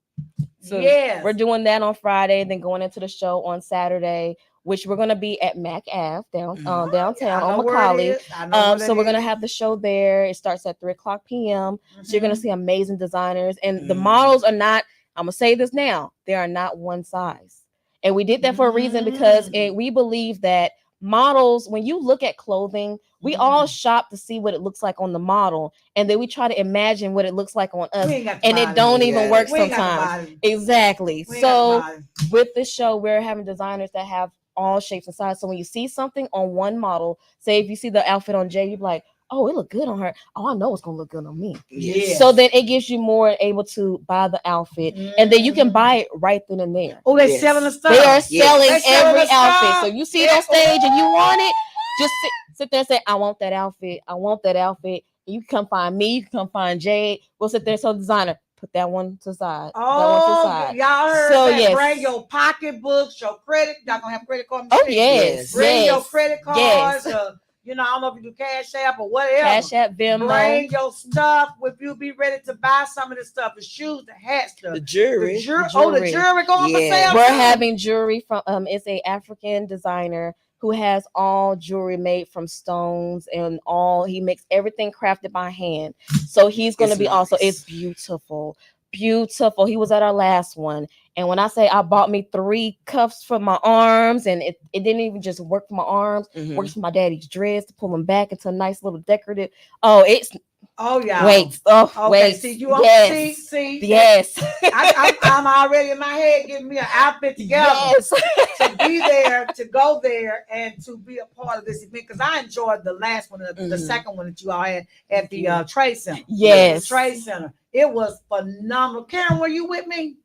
So yes. we're doing that on Friday, then going into the show on Saturday, which we're gonna be at Mac Ave downtown I know on where it Macaulay. is. I know where So it we're gonna is. have the show there. It starts at 3:00 p.m. So you're gonna Mhm. see amazing designers, and the Mhm. models are not. I'm gonna say this now. They are not one size, and we did that for a reason because we believe that models, when you look at clothing, we all shop to see what it looks like on the model, and then we try to imagine what it looks like on us, We ain't got the and it body. don't even Yeah. work We ain't got the sometimes. body. Exactly. We ain't got So the body. with this show, we're having designers that have all shapes and sizes. So when you see something on one model, say if you see the outfit on Jay, you're like, oh, it look good on her. Oh, I know it's gonna look good on me. Yes. So then it gives you more able to buy the outfit, and then you can buy it right then and there. Oh, they Yes. selling the stuff. They are Yes. selling They selling every the outfit. stuff. So you see it on stage and you want it, just sit there and say, I want that outfit. I want that outfit. You can come find me. You can come find Jade. We'll sit there. So designer, put that one to the side. That one to the Oh, side. y'all heard So, that? yes. Bring your pocketbooks, your credit. Y'all gonna have credit card Oh machine. yes, Bring your yes. credit Yes. cards. You know, I don't know if you do Cash App or whatever. Cash App, Venmo. Bring your stuff. If you be ready to buy some of this stuff, the shoes, the hats, The jewelry. Oh, the jewelry going for Yes. sale. We're too? having jewelry from it's a African designer who has all jewelry made from stones and all he makes everything crafted by hand. So he's gonna It's be also nice. it's beautiful. Beautiful. He was at our last one. And when I say I bought me 3 cuffs for my arms, and it didn't even just work for my arms, Mhm. works for my daddy's dreads to pull them back into a nice little decorative. Oh, it's Oh yeah. wait. Oh, Okay. wait. See you. Yes. See. Yes. I'm already in my head getting me an outfit together. Yes. To be there, to go there, and to be a part of this event because I enjoyed the last one, the Mhm. second one that you all had at the Trade Center. Yes. The Trade Center. It was phenomenal. Karen, were you with me?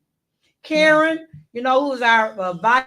Karen, you know who's our vice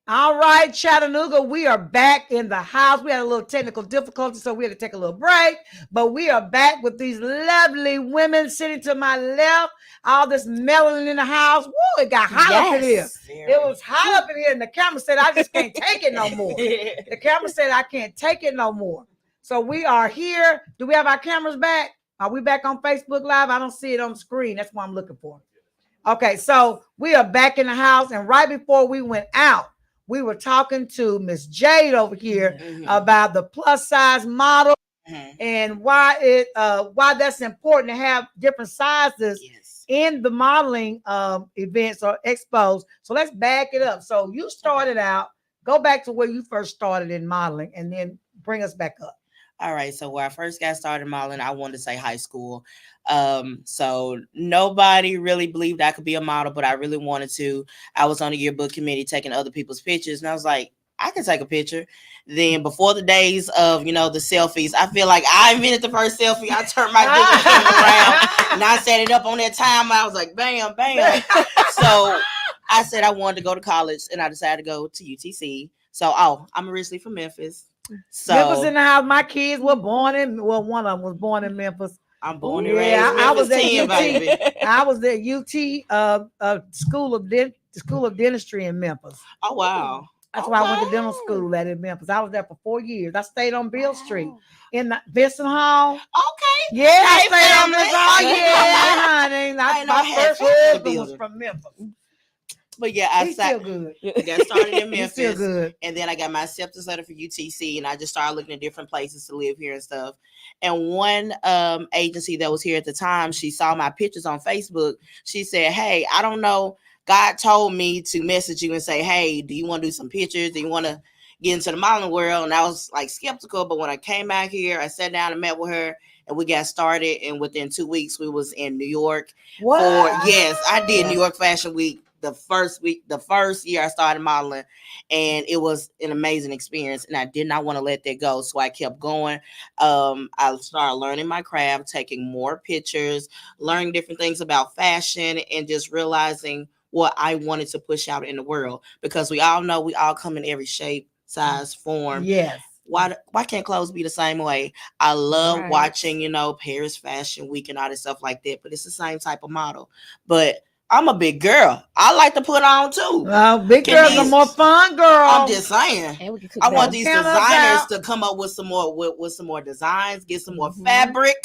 All right, Chattanooga, we are back in the house. We had a little technical difficulty, so we had to take a little break. But we are back with these lovely women sitting to my left. All this melanin in the house. Woo, it got hot up in here. It was hot up in here, and the camera said, I just can't take it no more. The camera said, I can't take it no more. So we are here. Do we have our cameras back? Are we back on Facebook Live? I don't see it on the screen. That's what I'm looking for. Okay, so we are back in the house, and right before we went out, we were talking to Miss Jade over here about the plus size model and why that's important to have different sizes in the modeling events or expos. So let's back it up. So you started out, go back to where you first started in modeling, and then bring us back up. All right. So where I first got started modeling, I wanted to say high school. So nobody really believed I could be a model, but I really wanted to. I was on the yearbook committee taking other people's pictures, and I was like, I can take a picture. Then before the days of, the selfies, I feel like I invented the first selfie. I turned my digital camera around and I set it up on that time. I was like, bam, bam. So I said I wanted to go to college, and I decided to go to UTC. So, I'm originally from Memphis. So Memphis in the house. My kids were born in. Well, one of them was born in Memphis. I'm born and raised. I was at UT. Baby. I was at UT School of Dentistry in Memphis. Oh wow! That's why I went to dental school in Memphis. I was there for 4 years. I stayed on Beale Street in the Vincent Hall. Okay. Yeah, I stayed on Vincent Hall. Yeah, honey. My first husband was from Memphis. But yeah, I still good. Got started in Memphis, still good. And then I got my acceptance letter for UTC, and I just started looking at different places to live here and stuff. And one agency that was here at the time, she saw my pictures on Facebook. She said, "Hey, I don't know. God told me to message you and say, hey, do you want to do some pictures? Do you want to get into the modeling world?" And I was like skeptical, but when I came out here, I sat down and met with her, and we got started. And within 2 weeks, we was in New York. Yes, I did New York Fashion Week. The first year I started modeling, and it was an amazing experience, and I did not want to let that go. So I kept going. I started learning my craft, taking more pictures, learning different things about fashion, and just realizing what I wanted to push out in the world, because we all know we all come in every shape, size, form. Yes. Why can't clothes be the same way? I love watching, Paris Fashion Week and all this stuff like that, but it's the same type of model. But I'm a big girl. I like to put on too. Well, big girls are more fun, girl. I'm just saying. I want these designers to come up with some more with some more designs, get some more fabric.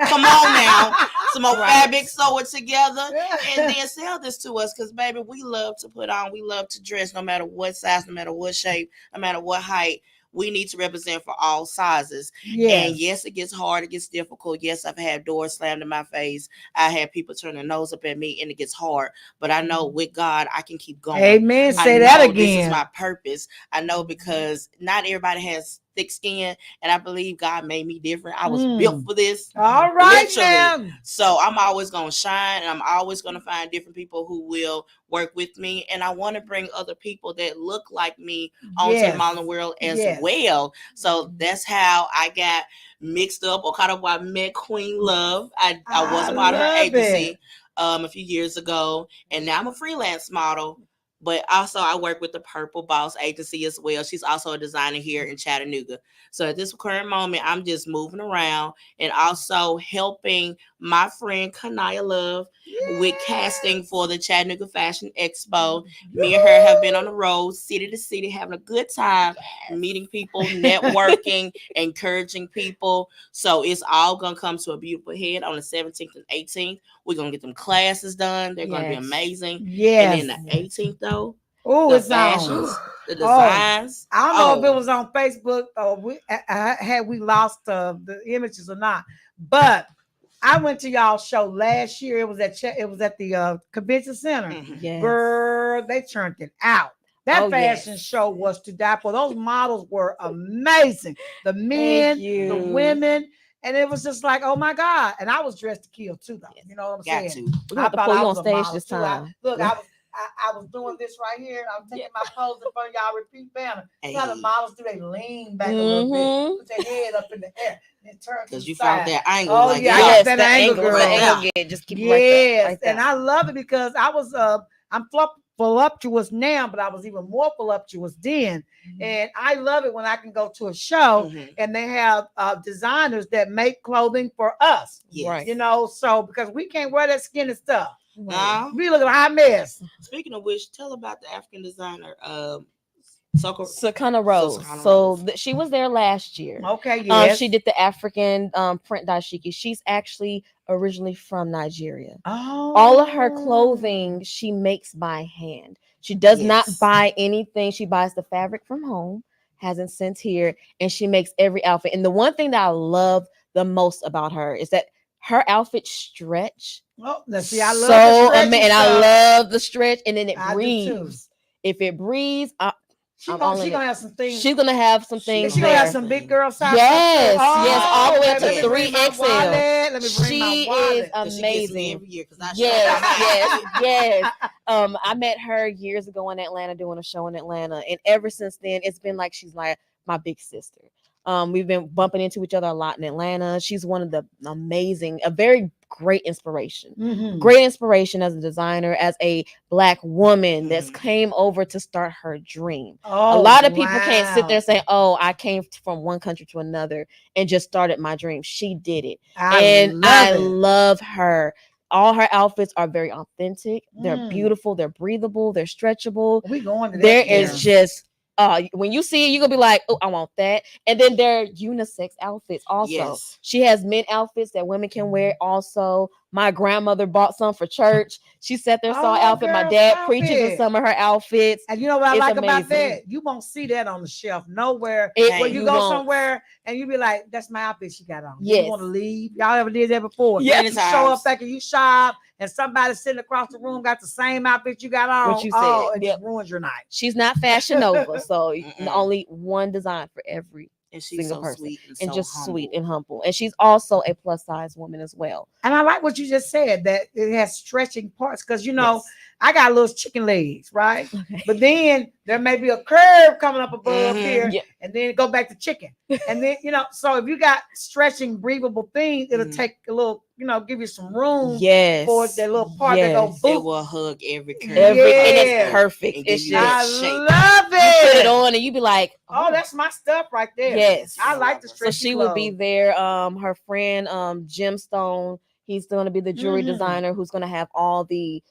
Come on now, some more fabric, sew it together, and then sell this to us. Because baby, we love to put on, we love to dress, no matter what size, no matter what shape, no matter what height. We need to represent for all sizes. Yes. And yes, it gets hard. It gets difficult. Yes, I've had doors slammed in my face. I had people turn their nose up at me, and it gets hard. But I know with God, I can keep going. Amen. Say that again. This is my purpose. I know, because not everybody has thick skin, and I believe God made me different. I was built for this. All right, now. So I'm always going to shine, and I'm always going to find different people who will work with me, and I want to bring other people that look like me onto the modeling world as well. So that's how I got mixed up or caught up with I met Queen Love. I was a part of her agency a few years ago, and now I'm a freelance model. But also I work with the Purple Boss agency as well. She's also a designer here in Chattanooga. So at this current moment, I'm just moving around and also helping my friend Kanaya Love with casting for the Chattanooga Fashion Expo. Me and her have been on the road, city to city, having a good time, meeting people, networking, encouraging people. So it's all going to come to a beautiful head on the 17th and 18th. We're going to get them classes done. They're going to be amazing. Yes. And then the 18th, though, the fashions, the designs. I don't know if it was on Facebook or we lost the images or not. But I went to y'all's show last year. It was at the convention center. Yes. Girl, they turned it out. That fashion show was to die for. Those models were amazing. The men, the women. And it was just like, oh my God. And I was dressed to kill too, though. You know what I'm saying? I thought I was on stage this time. I was doing this right here. I'm taking my pose in front of y'all repeat banner. That's how the models do. They lean back a little bit, put their head up in the air, and turn. Because you found that angle. Oh, yeah, yes, that angle, girl. Just keep it like that. And I love it because I was I'm voluptuous now, but I was even more voluptuous then. And I love it when I can go to a show and they have designers that make clothing for us. Yes. You know, so because we can't wear that skinny stuff. No. We look at a hot mess. Speaking of which, tell about the African designer, Sakana Rose. So she was there last year. Okay, yes. She did the African print dashiki. She's actually originally from Nigeria. Oh. All of her clothing she makes by hand. She does not buy anything. She buys the fabric from home, has it sent here, and she makes every outfit. And the one thing that I love the most about her is that her outfits stretch. Oh, let's see. I love and I love the stretch, and then it breathes. If it breathes, She's gonna have some things. She's gonna have some things. She's gonna have some big girl size. Yes, all the way up to 3XL. Let me bring she my wallet. is amazing. Every year because I yes. I met her years ago in Atlanta doing a show in Atlanta, and ever since then, it's been like she's like my big sister. We've been bumping into each other a lot in Atlanta. She's one of the a very great inspiration. Great inspiration as a designer, as a Black woman that's came over to start her dream. A lot of people can't sit there and say, oh, I came from one country to another and just started my dream. She did it. I love her. All her outfits are very authentic. They're beautiful. They're breathable. They're stretchable. We going to that. There is just when you see it, you're gonna be like, oh, I want that. And then they're unisex outfits also. She has men outfits that women can wear also. My grandmother bought some for church. She sat there, saw an outfit. My dad preaches in some of her outfits. And you know what I like about that? You won't see that on the shelf nowhere. Where you go somewhere and you be like, that's my outfit she got on. You want to leave. Y'all ever did that before? You show up back and you shop and somebody sitting across the room got the same outfit you got on. What you said. It just ruins your night. She's not Fashion Nova, so only one design for every and she's single so person. Sweet and so just humble. Sweet and humble. And she's also a plus size woman as well. And I like what you just said, that it has stretching parts, because you know I got little chicken legs, right? But then there may be a curve coming up above here, and then go back to chicken. And then, you know, so if you got stretching, breathable things, it'll take a little, you know, give you some room for that little part that go boop. It will hug every curve. And it's perfect. It's just I love it. You put it on and you be like, oh, that's my stuff right there. Yes. I like the stretchy So she clothes. will be there. Her friend, Gemstone, he's going to be the jewelry designer who's going to have all the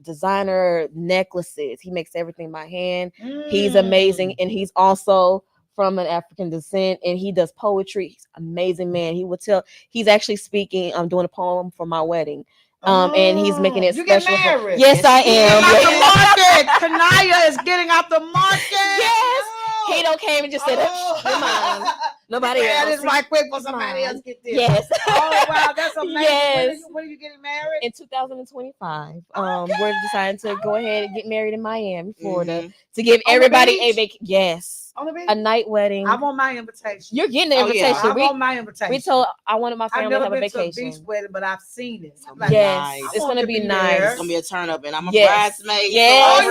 designer necklaces. He makes everything by hand. He's amazing. And he's also from an African descent, and he does poetry. He's an amazing man. He will tell, he's actually speaking, I'm doing a poem for my wedding. And he's making it special. Get married. Yes, I am. The market. Kanaya is getting out the market. Yes. He don't came and just said, "You're mine." Nobody else. That is right quick for somebody else get this. Yes. Oh wow, that's amazing. Yes. When are you getting married? In 2025. We're deciding to go ahead and get married in Miami, Florida, to give everybody a vacation. Yes. A night wedding. I want my invitation. You're getting the invitation. I want my invitation. We told I wanted my family to have a vacation. I've never been to a beach wedding, but I've seen it. Yes, it's gonna be nice. It's gonna be a turn up, and I'm a bridesmaid. Yes,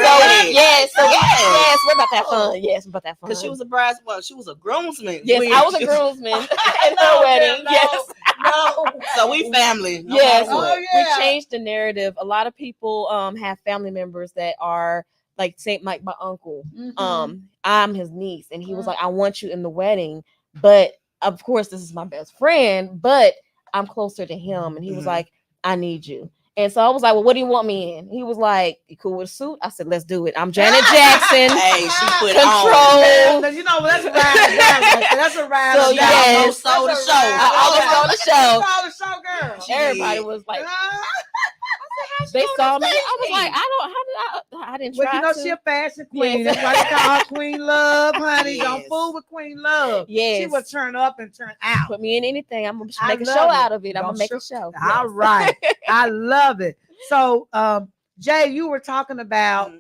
yes, we're about that fun. Yes, we're about that fun. Because she was a bridesmaid. Well, she was a groomsman. Yes, I was a groomsman at her wedding. Yes. No. So we family. Yes. We changed the narrative. A lot of people have family members that are like Saint Mike, my uncle. I'm his niece, and he was like, I want you in the wedding, but of course this is my best friend, but I'm closer to him. And he was like, I need you. And so I was like, well, what do you want me in? He was like, you cool with a suit? I said, let's do it. I'm Janet Jackson. Hey, she put control. You know, that's a ride. That's a ride. So yes, almost stole the show. I almost stole the show. You stole the show, girl. Everybody was like, they saw me. I was like, I didn't try. Well, you know, she a fashion queen. That's why they call her Queen Love, honey. Don't fool with Queen Love. Yes. She will turn up and turn out. Put me in anything. I'm gonna make a show out of it. I'm gonna make a show. All right. I love it. So Jay, you were talking about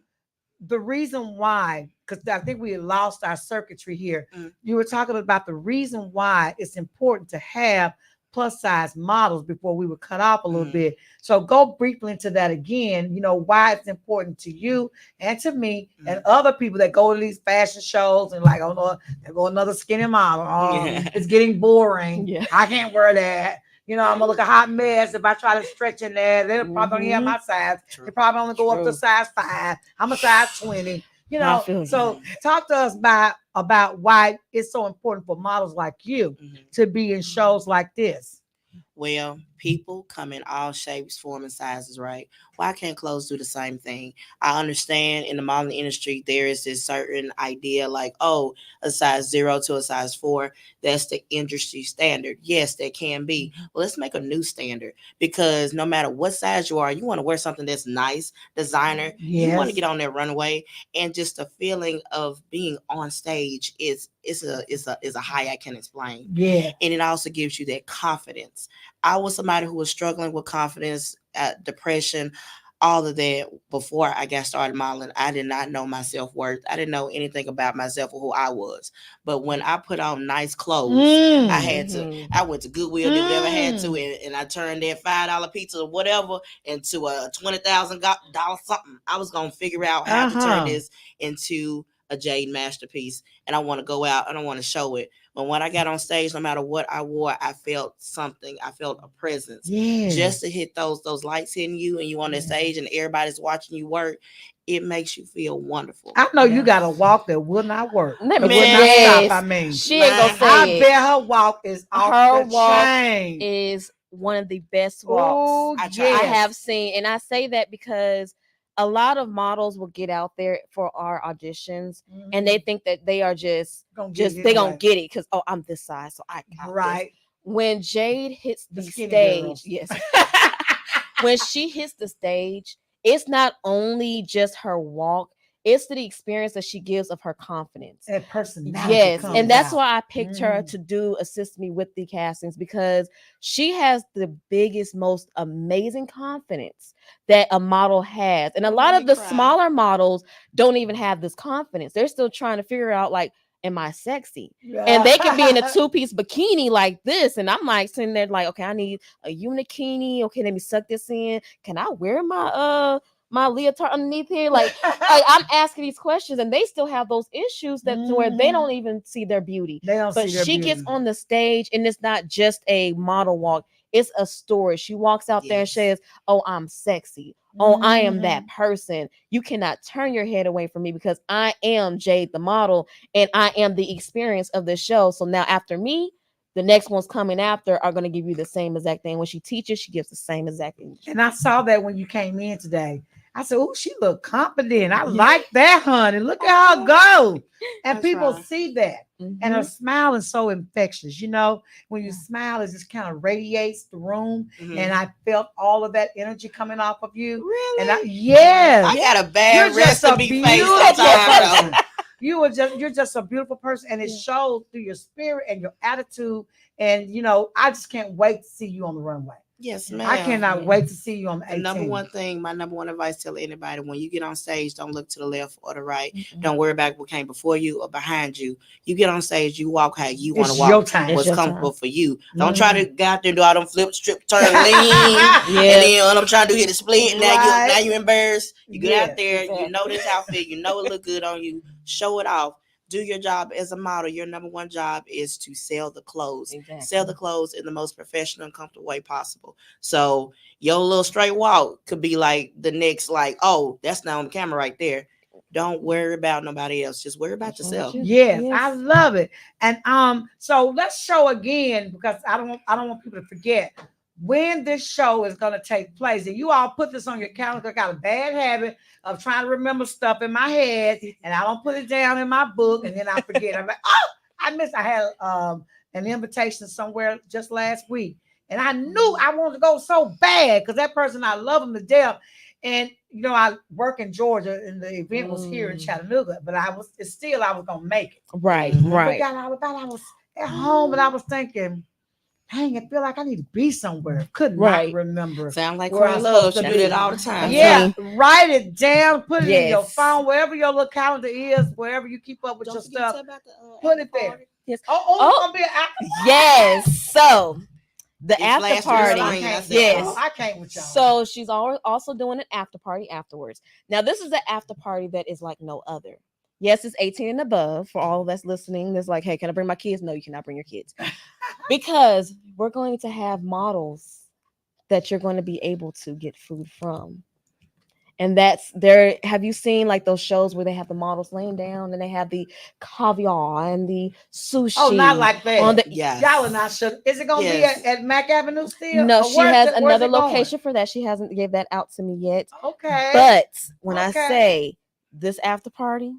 the reason why, because I think we had lost our circuitry here. You were talking about the reason why it's important to have plus size models before we were cut off a little bit. So go briefly into that again, you know, why it's important to you and to me and other people that go to these fashion shows and like, oh no, there go another skinny model. Oh, it's getting boring. I can't wear that. You know, I'm gonna look a hot mess if I try to stretch in there. They probably don't have my size. True. They probably only go up to True. size 5. I'm a size 20. You I know, feel you. so talk to us about why it's so important for models like you to be in shows like this. Well, people come in all shapes, forms, and sizes, right? Why can't clothes do the same thing? I understand in the modeling industry, there is this certain idea like, oh, a size 0 to a size 4, that's the industry standard. Yes, that can be. Well, let's make a new standard because no matter what size you are, you want to wear something that's nice, designer. You want to Yes. get on that runway, and just the feeling of being on stage is a high I can explain. Yeah. And it also gives you that confidence. I was somebody who was struggling with confidence, depression, all of that before I got started modeling. I did not know my self-worth. I didn't know anything about myself or who I was. But when I put on nice clothes, I had to, I went to Goodwill, did whatever I had to, and I turned that $5 pizza or whatever into a $20,000 something. I was going to figure out how to turn this into a jade masterpiece, and I want to go out and I want to show it. But when I got on stage, no matter what I wore, I felt something. I felt a presence. Just to hit those lights hitting you and you on that stage and everybody's watching you work, it makes you feel wonderful. I know you got a walk that will not work. Let It me will not yes. stop. I mean, She ain't gonna I say I it. bet her walk is off Her the walk chain. is one of the best walks Oh, I tried. I yes. have seen, and I say that because a lot of models will get out there for our auditions, and they think that they are just Gonna get it they gonna anyway. get it because I'm this size, so I got this. Right. When Jade hits The the skinny stage, girls. yes, when she hits the stage, it's not only just her walk, it's the experience that she gives of her confidence. That personality. Yes, comes and that's out. why I picked her to assist me with the castings, because she has the biggest, most amazing confidence that a model has. And a Don't lot make of me the cry. smaller models don't even have this confidence. They're still trying to figure out, like, am I sexy? And they can be in a 2-piece bikini like this, and I'm like sitting there like, okay, I need a unikini. Okay, let me suck this in. Can I wear my leotard underneath here? Like I'm asking these questions, and they still have those issues that to where they don't even see their beauty. They don't But see their she beauty. gets on the stage, and it's not just a model walk; it's a story. She walks out there and Yes. says, "Oh, I'm sexy. Oh, I am that person. You cannot turn your head away from me because I am Jade the model, and I am the experience of the show. So now after me, the next ones coming after are going to give you the same exact thing. When she teaches, she gives the same exact thing. And I saw that when you came in today. I said, "Oh, she look confident. I like that, honey. Look at her go." And I people try. see that. And her smile is so infectious. You know, when you smile, it just kind of radiates the room. Mhm. And I felt all of that energy coming off of you. Really? And yes, I got a you're bad just a recipe face beautiful sometimes. person. You're just a beautiful person, and it shows through your spirit and your attitude. And you know, I just can't wait to see you on the runway. Yes, ma'am. I cannot wait to see you on the The 18. number one thing, my number one advice to anybody: when you get on stage, don't look to the left or the right. Don't worry about what came before you or behind you. You get on stage, you walk how you want to It's walk. your time. It's What's your comfortable time. for you. Don't try to go out there and do all them flip, strip, turn, lean, and then I'm trying to do hit a split. Now you embarrassed. You get out there, you know this outfit, you know it look good on you. Show it off. Do your job as a model. Your number one job is to sell the clothes. Exactly. Sell the clothes in the most professional and comfortable way possible. So your little straight walk could be like the next, like, oh, that's not on the camera right there. Don't worry about nobody else. Just worry about yourself. Yes, I love it. And so let's show again, because I don't want people to forget when this show is going to take place. And you all put this on your calendar. I got a bad habit of trying to remember stuff in my head, and I don't put it down in my book, and then I forget. I'm like, oh, I had an invitation somewhere just last week, and I knew I wanted to go so bad because that person, I love him to death. And you know, I work in Georgia, and the event was here in Chattanooga, but I was gonna make it. Right. I forgot all about it. I was at home, and I was thinking, dang, I feel like I need to be somewhere. Could not remember. Sound like where Queen I'm Love. supposed She to do be. that all the time. Yeah, write it down, put it in your Yes. phone, wherever your little calendar is, wherever you keep up with your stuff. Put it there. Yes. Oh, it's gonna be an after. Yes. So the It after flashed through the party. screen. I said, Yes. I can't with y'all. So she's also doing an after party afterwards. Now this is an after party that is like no other. Yes, it's 18 and above for all that's listening. That's like, hey, can I bring my kids? No, you cannot bring your kids. Because we're going to have models that you're going to be able to get food from. And that's there. Have you seen like those shows where they have the models laying down and they have the caviar and the sushi? Oh, not like that. On the, Yes. Y'all are not sure. Is it gonna Yes. be at Mac Avenue still? no, Or she where's has it- where's another it going? location for that. She hasn't gave that out to me yet. Okay. But when I Okay. say this after party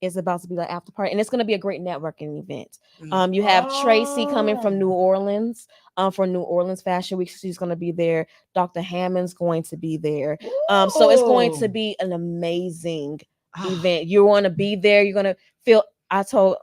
is about to be like after party, and it's going to be a great networking event. Mhm. You have Tracy coming Oh. from New Orleans for New Orleans Fashion Week. She's going to be there. Dr. Hammond's going to be there. So it's going to Ooh. be an amazing Ah. event. You want to be there. You're going to feel.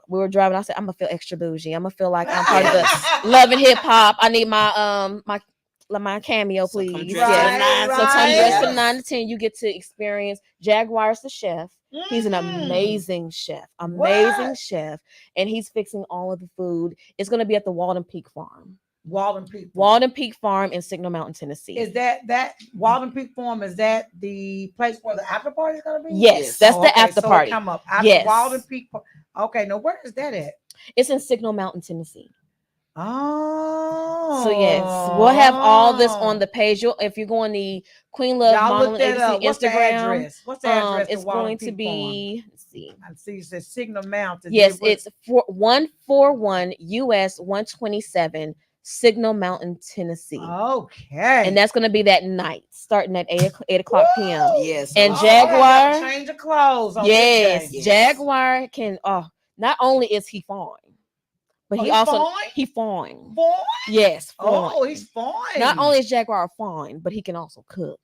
We were driving. I said, I'm gonna feel extra bougie. I'm gonna feel like I'm part of the Love and Hip Hop. I need my cameo, So come please. dressed Yes. to the nines. So come Right. dressed from 9 to 10. You get to experience Jaguar's the chef. He's an Mm. amazing chef, What? chef, and he's fixing all of the food. It's going to be at the Walden Peak Farm, Walden Peak. Walden Peak Farm in Signal Mountain, Tennessee. Is that Walden Peak Farm? Is that the place where the after party is gonna be? Yes, that's the okay, after so it party. come up after Yes. Walden Peak. Okay, now where is that at? It's in Signal Mountain, Tennessee. Oh, So yes, we'll have all this on the page. If you go on the Queen Love Y'all look Modeling that Agency up. What's the Instagram, address? What's the address? it's going to be. Let's see. I see you said Signal Mountain. Yes, it's 141 US 127 Signal Mountain, Tennessee. Okay. And that's going to be that night, starting at 8 o'clock p.m. Yes. And I gotta Jaguar, change of clothes. On yes, this day. Yes. Jaguar can. Not only is he fine, but Oh, he he's also fine? he fine. Fine? Yes, fine. Oh, he's fine. Not only is Jaguar fine, but he can also cook.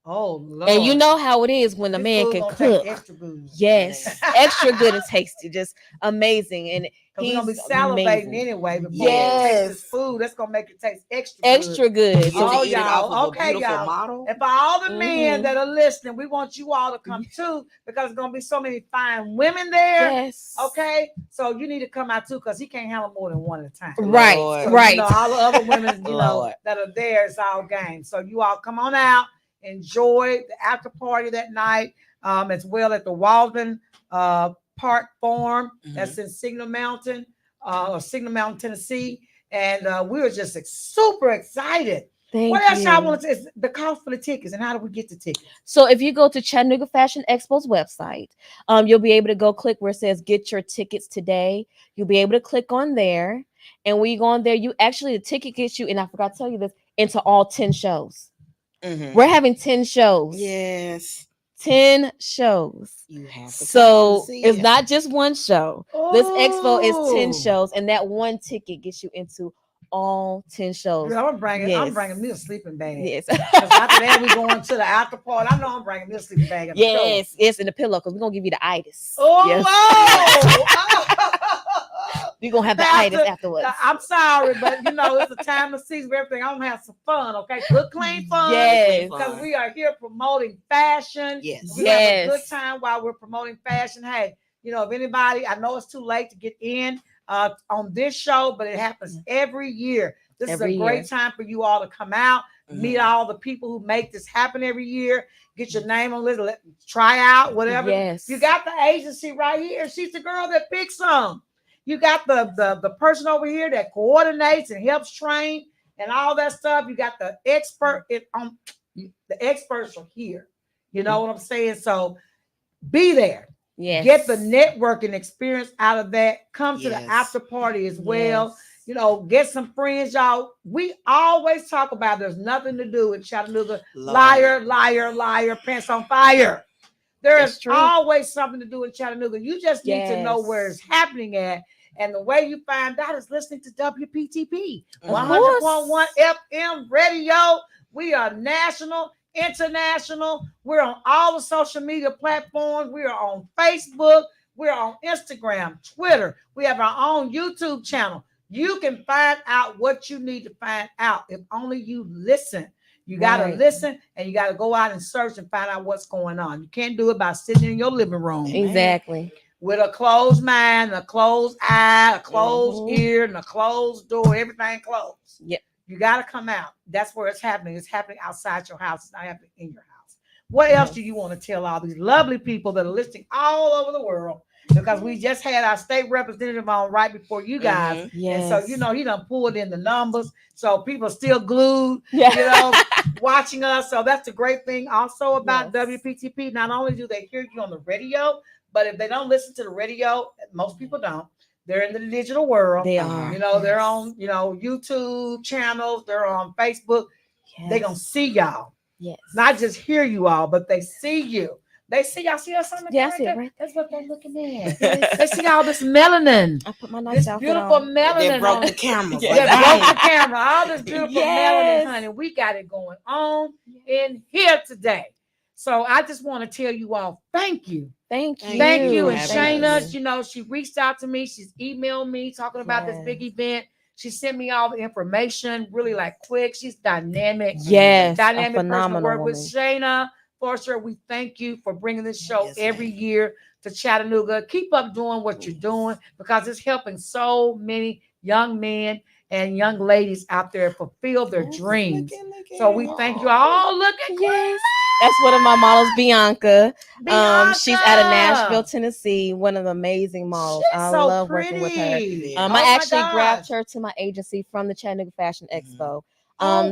Oh Lord. And you know how it is when a This man food can gonna cook. taste extra good. Yes, extra good and tasty, just amazing. And Because we're gonna be he's salivating amazing. anyway before we Yes. taste this food. That's gonna make it taste extra Extra good. You get Oh, to eat it y'all. off of Okay, a beautiful y'all. model. And for all the men Mhm. that are listening, we want you all to come too, because there's gonna be so many fine women there. Yes. Okay, so you need to come out too, because he can't handle more than one at a time. Right. Lord. So, Right. You know, all the other women, Lord. that are there, it's all game. So you all come on out, enjoy the after party that night, as well at the Walden Park Farm. That's in Signal Mountain, or Signal Mountain, Tennessee. And we were just super excited. Thank What else you. y'all want to say? The cost for the tickets, and how do we get the tickets? So if you go to Chattanooga Fashion Expo's website, you'll be able to go click where it says "Get your tickets today." You'll be able to click on there, and when you go on there, the ticket gets you. And I forgot to tell you this, into all 10 shows. Mhm. We're having 10 shows. Yes. 10 shows. You have to So come and see it's it. not just one show. This expo is 10 Oh. shows, and that one ticket gets you into all 10 shows. Girl, I'm bringing Yes. me a sleeping bag. Yes. Because after that, we going to the after party. I know I'm bringing me a sleeping bag. And a pillow. Yes, yes, in the pillow, because we're gonna give you the itis. Oh, Yes. whoa. We're gonna have the Pastor, itis afterwards. I'm sorry, but it's a time of season for everything. I'm gonna have some fun, okay? Good, clean fun. Yes. Because we are here promoting fashion. Yes. We're gonna have a good Yes. time while we're promoting fashion. Hey, if anybody, I know it's too late to get in on this show, but it happens every year. This Every is a great year. time for you all to come out, meet Mhm. all the people who make this happen every year. Get your name on list, try out, whatever. Yes. You got the agency right here. She's the girl that picks them. You got the person over here that coordinates and helps train and all that stuff. You got the expert. The experts are here. You know what I'm saying? So be there. Yes. Get the networking experience out of that. Come to the Yes. after party as well. Yes. Get some friends, y'all. We always talk about there's nothing to do in Chattanooga. Lord. Liar, liar, liar, pants on fire. There That's is true. always something to do in Chattanooga. You just need to know Yes. where it's happening at. And the way you find out is listening to WPTP Of 100.1 FM radio. We are national, international. We're on all the social media platforms. We are on Facebook. We're on Instagram, Twitter. We have our own YouTube channel. You can find out what you need to find out if only you listen. You got to Right. listen, and you got to go out and search and find out what's going on. You can't do it by sitting in your living room Exactly. with a closed mind, a closed eye, a closed Mhm. ear, and a closed door, everything closed. Yep. You got to come out. That's where it's happening. It's happening outside your house. It's not happening in your house. What else do you want to tell all these lovely people that are listening all over the world? Because we just had our state representative on right before you guys. And so, you know, he done pulled in the numbers. So people are still glued, you know, watching us. So that's the great thing also about WPTP. Not only do they hear you on the radio, but if they don't listen to the radio, most people don't. They're in the digital world. They are. You know, they're on, you know, YouTube channels. They're on Facebook. They're going to see y'all. Yes. Not just hear you all, but they see you. They see y'all. See us on the yeah, I see it right. That's what they're looking at. They see all this melanin. I put my nice this beautiful on. melanin. They broke the camera. They broke the camera. All this beautiful melanin, honey. We got it going on in here today. So I just want to tell you all, thank you. Thank you. Thank you. And Shayna, you know, she reached out to me. She's emailed me talking about this big event. She sent me all the information really like quick. She's dynamic. Yes. Dynamic phenomenal person to work woman. with. Shayna, for sure, we thank you for bringing this show every year to Chattanooga. Keep up doing what you're doing because it's helping so many young men and young ladies out there fulfill their dreams. So we thank you all. Look at yes. That's one of my models, Bianca. She's out of Nashville, Tennessee. One of the amazing models. I love working with her. I actually grabbed her to my agency from the Chattanooga Fashion Expo.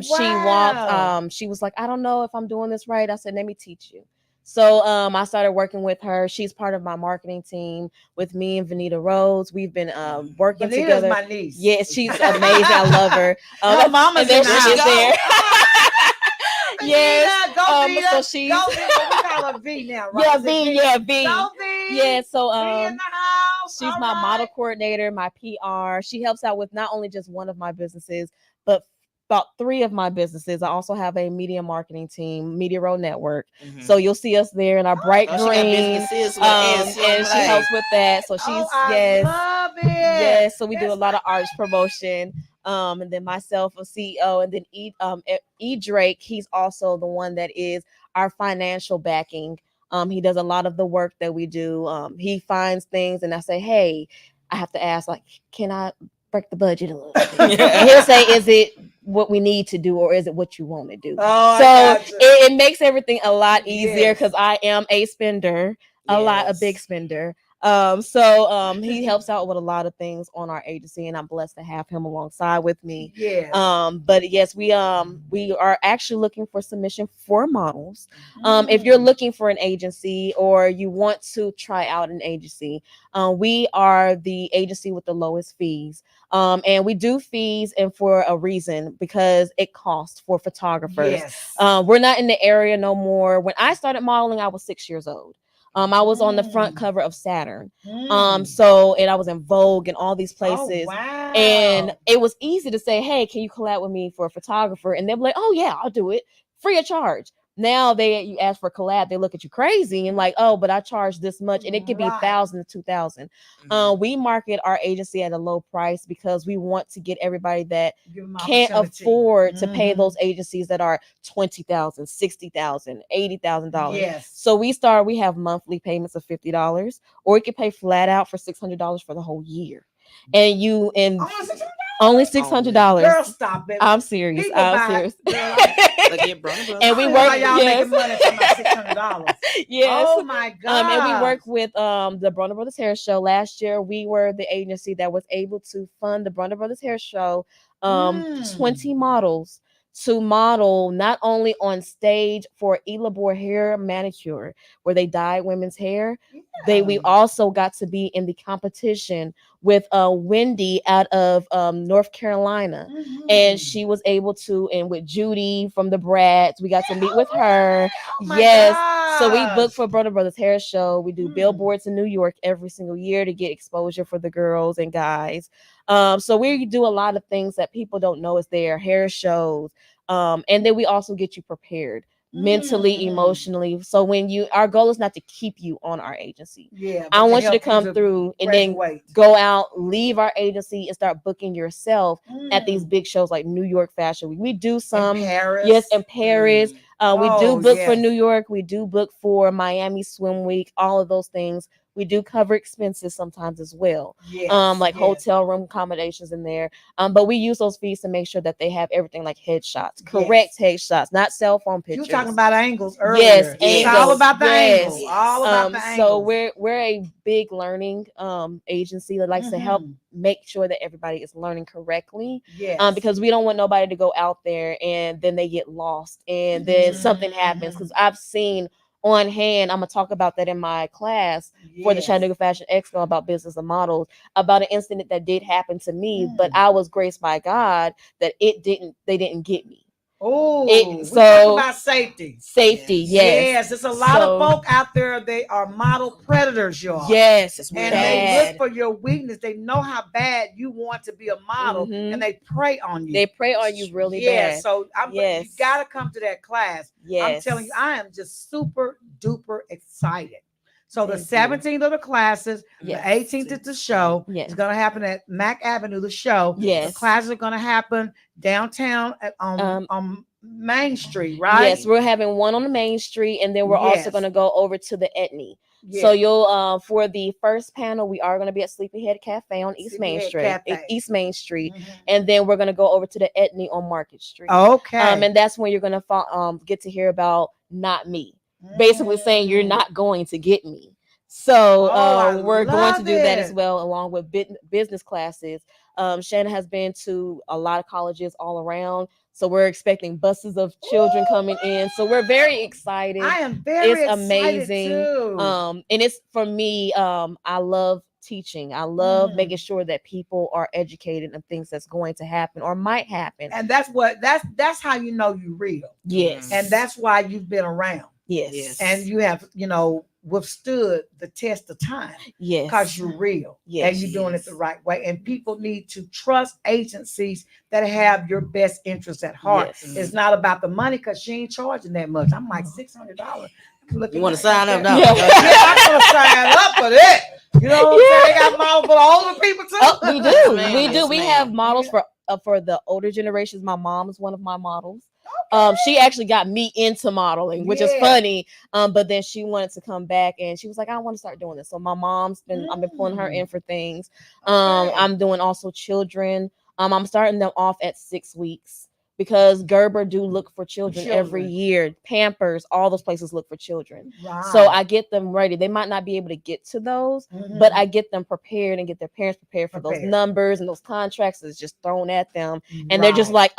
She walked. She was like, I don't know if I'm doing this right. I said, let me teach you. So I started working with her. She's part of my marketing team with me and Vanita Rhodes. We've been working Vanita's together. My niece. Yes, she's amazing. I love her. Her mama's there in she the is there. Yes. Go Vita. So she's go Vita. We call her V now, right? Yeah, V. Yeah, V. Go V. Yeah, so V in the house. she's my model coordinator, my PR. She helps out with not only just one of my businesses, but about 3 of my businesses. I also have a media marketing team, Media Road Network. So you'll see us there in our bright green. And she helps with that. So she's I love it. Yes. So we do a lot of artist promotion. And then myself, a CEO, and then E Drake. He's also the one that is our financial backing. He does a lot of the work that we do. He finds things, and I say, hey, I have to ask, like, can I break the budget a little bit? And he'll say, is it what we need to do, or is it what you want to do? So it makes everything a lot easier because I am a spender, a big spender. He helps out with a lot of things on our agency, and I'm blessed to have him alongside with me. But yes, we are actually looking for submission for models. If you're looking for an agency or you want to try out an agency, we are the agency with the lowest fees. And we do fees and for a reason, because it costs for photographers. We're not in the area no more. When I started modeling, I was 6 years old. I was on the front cover of Saturn. And I was in Vogue and all these places. And it was easy to say, hey, can you collab with me for a photographer? And they'll be like, oh yeah, I'll do it free of charge. Now you ask for a collab, they look at you crazy and like, oh, but I charge this much, and it could be 1,000 to 2,000. We market our agency at a low price because we want to get everybody that can't afford to pay those agencies that are $20,000, $60,000, $80,000. So we have monthly payments of $50, or you can pay flat out for $600 for the whole year. Only $600. Girl, stop it. I'm serious. And we work. $600. Yes. Oh my God. And we work with the Brunner Brothers Hair Show. Last year, we were the agency that was able to fund the Brunner Brothers Hair Show. 20 models to model not only on stage for Elabor Hair Manicure, where they dyed women's hair. We also got to be in the competition with Wendy out of North Carolina, and she was able to, and with Judy from the Brads, we got to meet with her. So we booked for Brother Brothers Hair Show. We do billboards in New York every single year to get exposure for the girls and guys. So we do a lot of things that people don't know is there, hair shows. And then we also get you prepared mentally, emotionally. So our goal is not to keep you on our agency. I want you to come through and then go out, leave our agency and start booking yourself at these big shows like New York Fashion Week. We do some in Paris. Yes, in Paris. We do book for New York. We do book for Miami Swim Week, all of those things. We do cover expenses sometimes as well. Yes, Like yes. hotel room accommodations in there. But we use those fees to make sure that they have everything like headshots, correct headshots, not cell phone You pictures. were talking about angles earlier. Yes, It's angles. all about the Yes. angles. All about the angles. So we're a big learning agency that likes to help make sure that everybody is learning correctly. Yes. Because we don't want nobody to go out there and then they get lost and then something happens. Because I've seen on hand, I'm gonna talk about that in my class for the Chattanooga Fashion Expo about business and models, about an incident that did happen to me, but I was graced by God that they didn't get me. Oh, we so talk about safety. Safety, yes. There's a lot of folk out there. They are model predators, y'all. Yes, It's and bad. they look for your weakness. They know how bad you want to be a model, and they prey on you. They prey on you really Yeah, bad. so you gotta come to that class. Yes. I'm telling you, I am just super duper excited. So the Thank 17th of the classes, Yes. the 18th is the show. Yes. It's gonna happen at Mack Avenue. The show. Yes. The classes are gonna happen downtown on Main Street, right? Yes, we're having one on the Main Street, and then we're also going to go over to the Etny. So you'll for the first panel, we are going to be at Sleepyhead Cafe on East Main Street, and then we're going to go over to the Etny on Market Street. Okay, and that's when you're going to get to hear about not me, basically saying you're not going to get me. So we're going to do that as well, along with business classes. Shannon has been to a lot of colleges all around. So we're expecting buses of children coming in. So we're very excited. I am very excited. It's amazing. Too. And it's for me, I love teaching. I love making sure that people are educated in things that's going to happen or might happen. And that's how you know you're real. Yes. And that's why you've been around. Yes. And you have, withstood the test of time. Yes. Because you're real. Yes. And you're doing it the right way. And people need to trust agencies that have your best interests at heart. Yes. It's not about the money, because she ain't charging that much. I'm like $600. You want to sign up now? Yeah, I'm gonna sign up for that. You know what I'm saying? They got models for the older people too. Oh, we do. Man, we do. yes, We man. have models for the older generations. My mom is one of my models. She actually got me into modeling, which is funny. But then she wanted to come back and she was like, I want to start doing this. So my mom's I've been pulling her in for things. I'm doing also children. I'm starting them off at 6 weeks, because Gerber do look for children every year. Pampers, all those places look for children. Right. So I get them ready. They might not be able to get to those, but I get them prepared and get their parents prepared for those numbers and those contracts that's just thrown at them. And they're just like,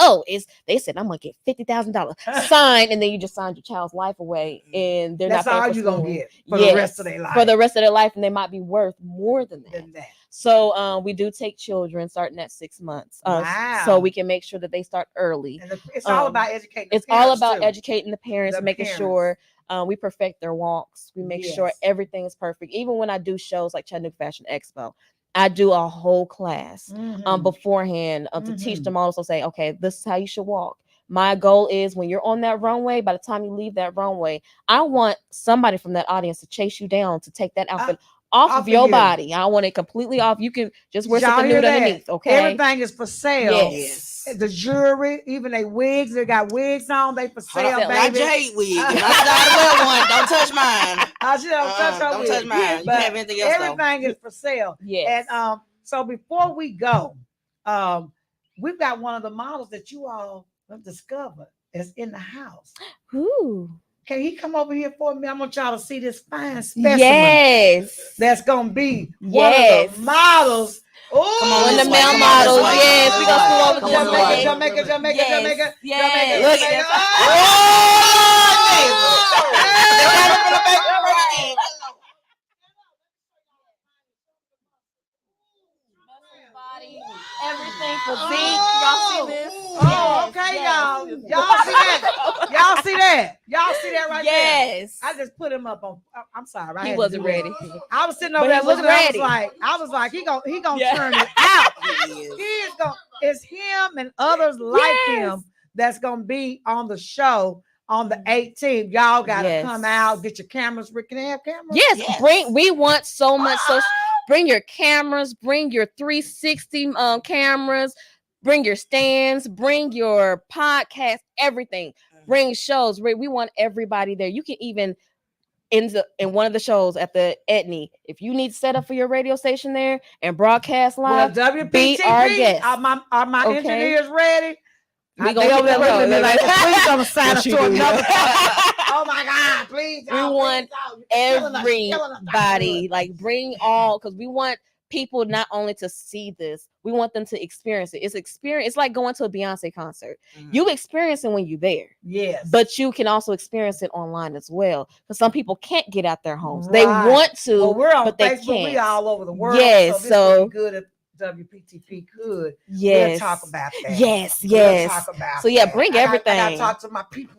they said, I'm going to get $50,000 signed. And then you just signed your child's life away. And they're that's not all you're going to get for the rest of their life. For the rest of their life. And they might be worth more than that. So we do take children starting at 6 months. Wow. So we can make sure that they start early. And it's all about educating the parents. It's all about educating the parents and making sure we perfect their walks. We make sure everything is perfect. Even when I do shows like Chattanooga Fashion Expo, I do a whole class beforehand to teach them also, say, okay, this is how you should walk. My goal is when you're on that runway, by the time you leave that runway, I want somebody from that audience to chase you down to take that outfit off of your body. I want it completely off. You can just wear something nude underneath. Okay. Everything is for sale. Yes. The jewelry, even they wigs, they got wigs on, they for sale, baby. I jade wig. I gotta wear one. Don't touch mine. Don't touch mine. You can have anything else. Everything is for sale. Yes. And so before we go, we've got one of the models that you all have discovered is in the house. Ooh. Can he come over here for me? I want y'all to see this fine specimen. Yes. That's going to be one of the models. Oh, come on, the male models. Yes, we gonna pull over Jamaica. Yes. Look at that. Everything physique. Y'all see this? Oh, okay, y'all. Y'all see that? Y'all see that? Y'all see that right there? Yes. I just put him up on. I'm sorry. He wasn't ready. I was sitting over there looking at him. I was like, he gonna turn it out. He is gonna. It's him and others like him that's gonna be on the show on the 18th. Y'all gotta come out, get your cameras. Rick, can they have cameras? Yes. We want so much. So bring your cameras, bring your 360 cameras, bring your stands, bring your podcast, everything. Bring shows. We want everybody there. You can even in one of the shows at the Etny. If you need setup for your radio station there and broadcast live, well, be our WPTP, guest. are my Okay. engineers ready? We gonna keep it looking at me rolling. like, please don't sign What us she to do, another. yeah. Oh my God, please. We want everybody, like bring all, because we want people not only to see this, we want them to experience it. It's like going to a Beyonce concert. You experience it when you're there. Yes. But you can also experience it online as well. Because some people can't get out their homes. Right. They want to, well, we're on but they Facebook. can't. We all over the world. Yes, so this would be good if WPTP could. Yes. We'll talk about that. Yes, We'll yes. talk about So yeah, that. bring everything. I gotta talk to my people.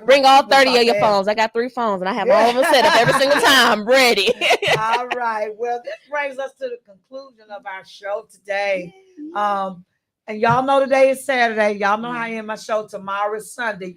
Bring all 30 of your phones. I got 3 phones and I have all of them set up every single time ready. All right. Well, this brings us to the conclusion of our show today. And y'all know today is Saturday. Y'all know how I end my show. Tomorrow is Sunday.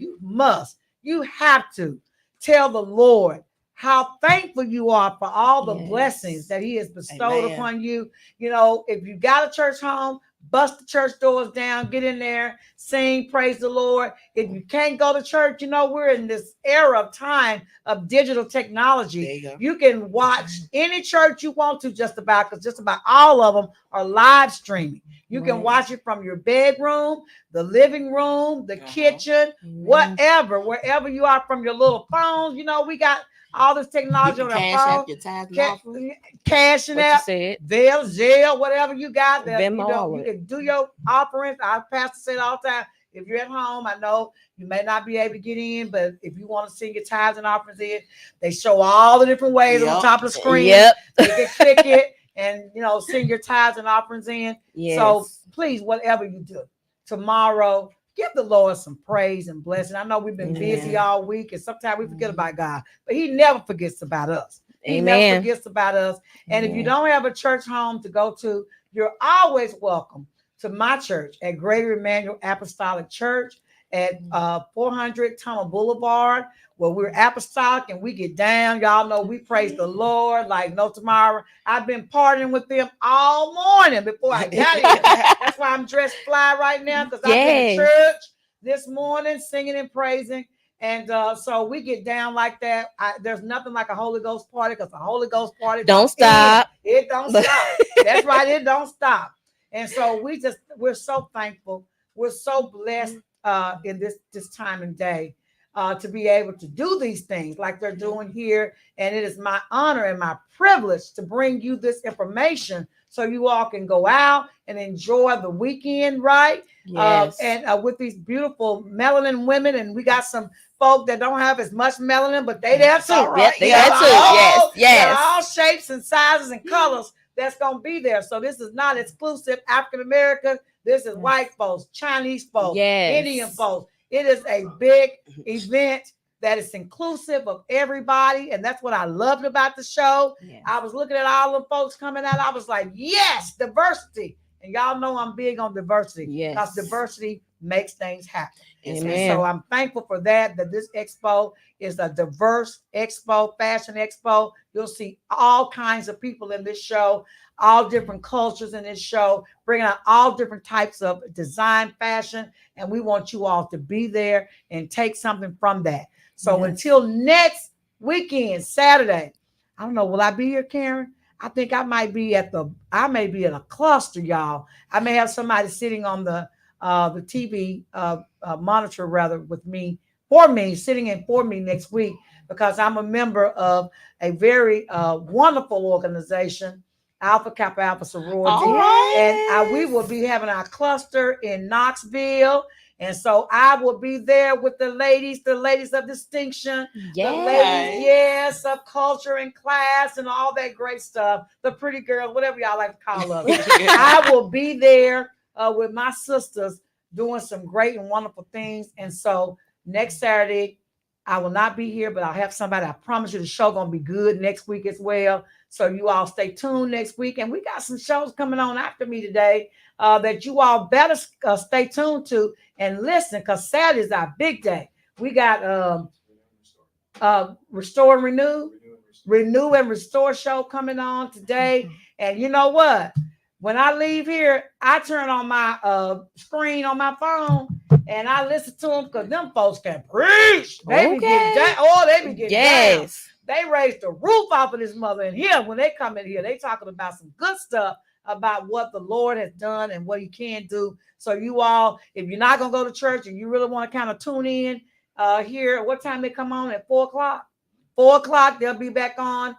You have to tell the Lord how thankful you are for all the blessings that he has bestowed upon you. You know, if you got a church home, bust the church doors down, get in there, sing, praise the Lord. If you can't go to church, you know, we're in this era of time of digital technology. You can watch any church you want to just about, because just about all of them are live streaming. You can watch it from your bedroom, the living room, the kitchen, whatever, wherever you are, from your little phones. You know, we got all this technology on our phone. Cashing out, Zelle, whatever you got there. You can do your offerings. Our pastor said all the time, if you're at home, I know you may not be able to get in, but if you want to send your tithes and offerings in, they show all the different ways on the top of the screen. You can click it and, you know, send your tithes and offerings in. So please, whatever you do, tomorrow, give the Lord some praise and blessing. I know we've been busy all week, and sometimes we forget about God, but he never forgets about us. He never forgets about us. And if you don't have a church home to go to, you're always welcome to my church at Greater Emmanuel Apostolic Church at 400 Tunnel Boulevard, where we're apostolic and we get down. Y'all know we praise the Lord like no tomorrow. I've been partying with them all morning before I got here. That's why I'm dressed fly right now, because I've been in church this morning singing and praising. And so we get down like that. There's nothing like a Holy Ghost party, because the Holy Ghost party don't stop. It don't stop. That's right. It don't stop. And so we're so thankful. We're so blessed in this time and day to be able to do these things like they're doing here. And it is my honor and my privilege to bring you this information so you all can go out and enjoy the weekend, right? And with these beautiful melanin women, and we got some folk that don't have as much melanin, but they there too. Right? They there too. Yes. All shapes and sizes and colors that's going to be there. So this is not exclusive African American. This is white folks, Chinese folks, Indian folks. It is a big event that is inclusive of everybody. And that's what I loved about the show. I was looking at all the folks coming out. I was like, yes, diversity. And y'all know I'm big on diversity. Because diversity makes things happen. And so I'm thankful for that this expo is a diverse expo, fashion expo. You'll see all kinds of people in this show, all different cultures in this show, bringing out all different types of design, fashion. And we want you all to be there and take something from that. So until next weekend, Saturday, I don't know, will I be here, Karen? I think I may be at a cluster, y'all. I may have somebody sitting on the TV monitor rather sitting in for me next week, because I'm a member of a very wonderful organization, Alpha Kappa Alpha Sorority. And we will be having our cluster in Knoxville. And so I will be there with the ladies of distinction, the ladies, of culture and class and all that great stuff, the pretty girls, whatever y'all like to call us. I will be there with my sisters doing some great and wonderful things. And so next Saturday, I will not be here, but I'll have somebody. I promise you the show going to be good next week as well. So you all stay tuned next week. And we got some shows coming on after me today that you all better stay tuned to and listen, because Saturday is our big day. We got Restore and Renew and Restore show coming on today. And you know what? When I leave here, I turn on my screen on my phone And I listen to them because them folks can preach. They be Okay. getting down. Oh, they be getting down. Yes. They raised the roof off of this mother in here. When they come in here, they talking about some good stuff about what the Lord has done and what he can do. So you all, if you're not going to go to church and you really want to kind of tune in here, what time they come on at 4:00? 4:00, they'll be back on.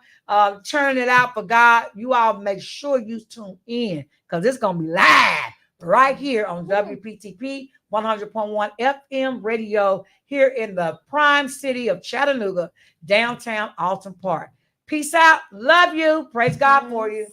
Turn it out for God. You all make sure you tune in because it's going to be live right here on WPTP 100.1 FM radio here in the prime city of Chattanooga, downtown Alton Park. Peace out. Love you. Praise God for you.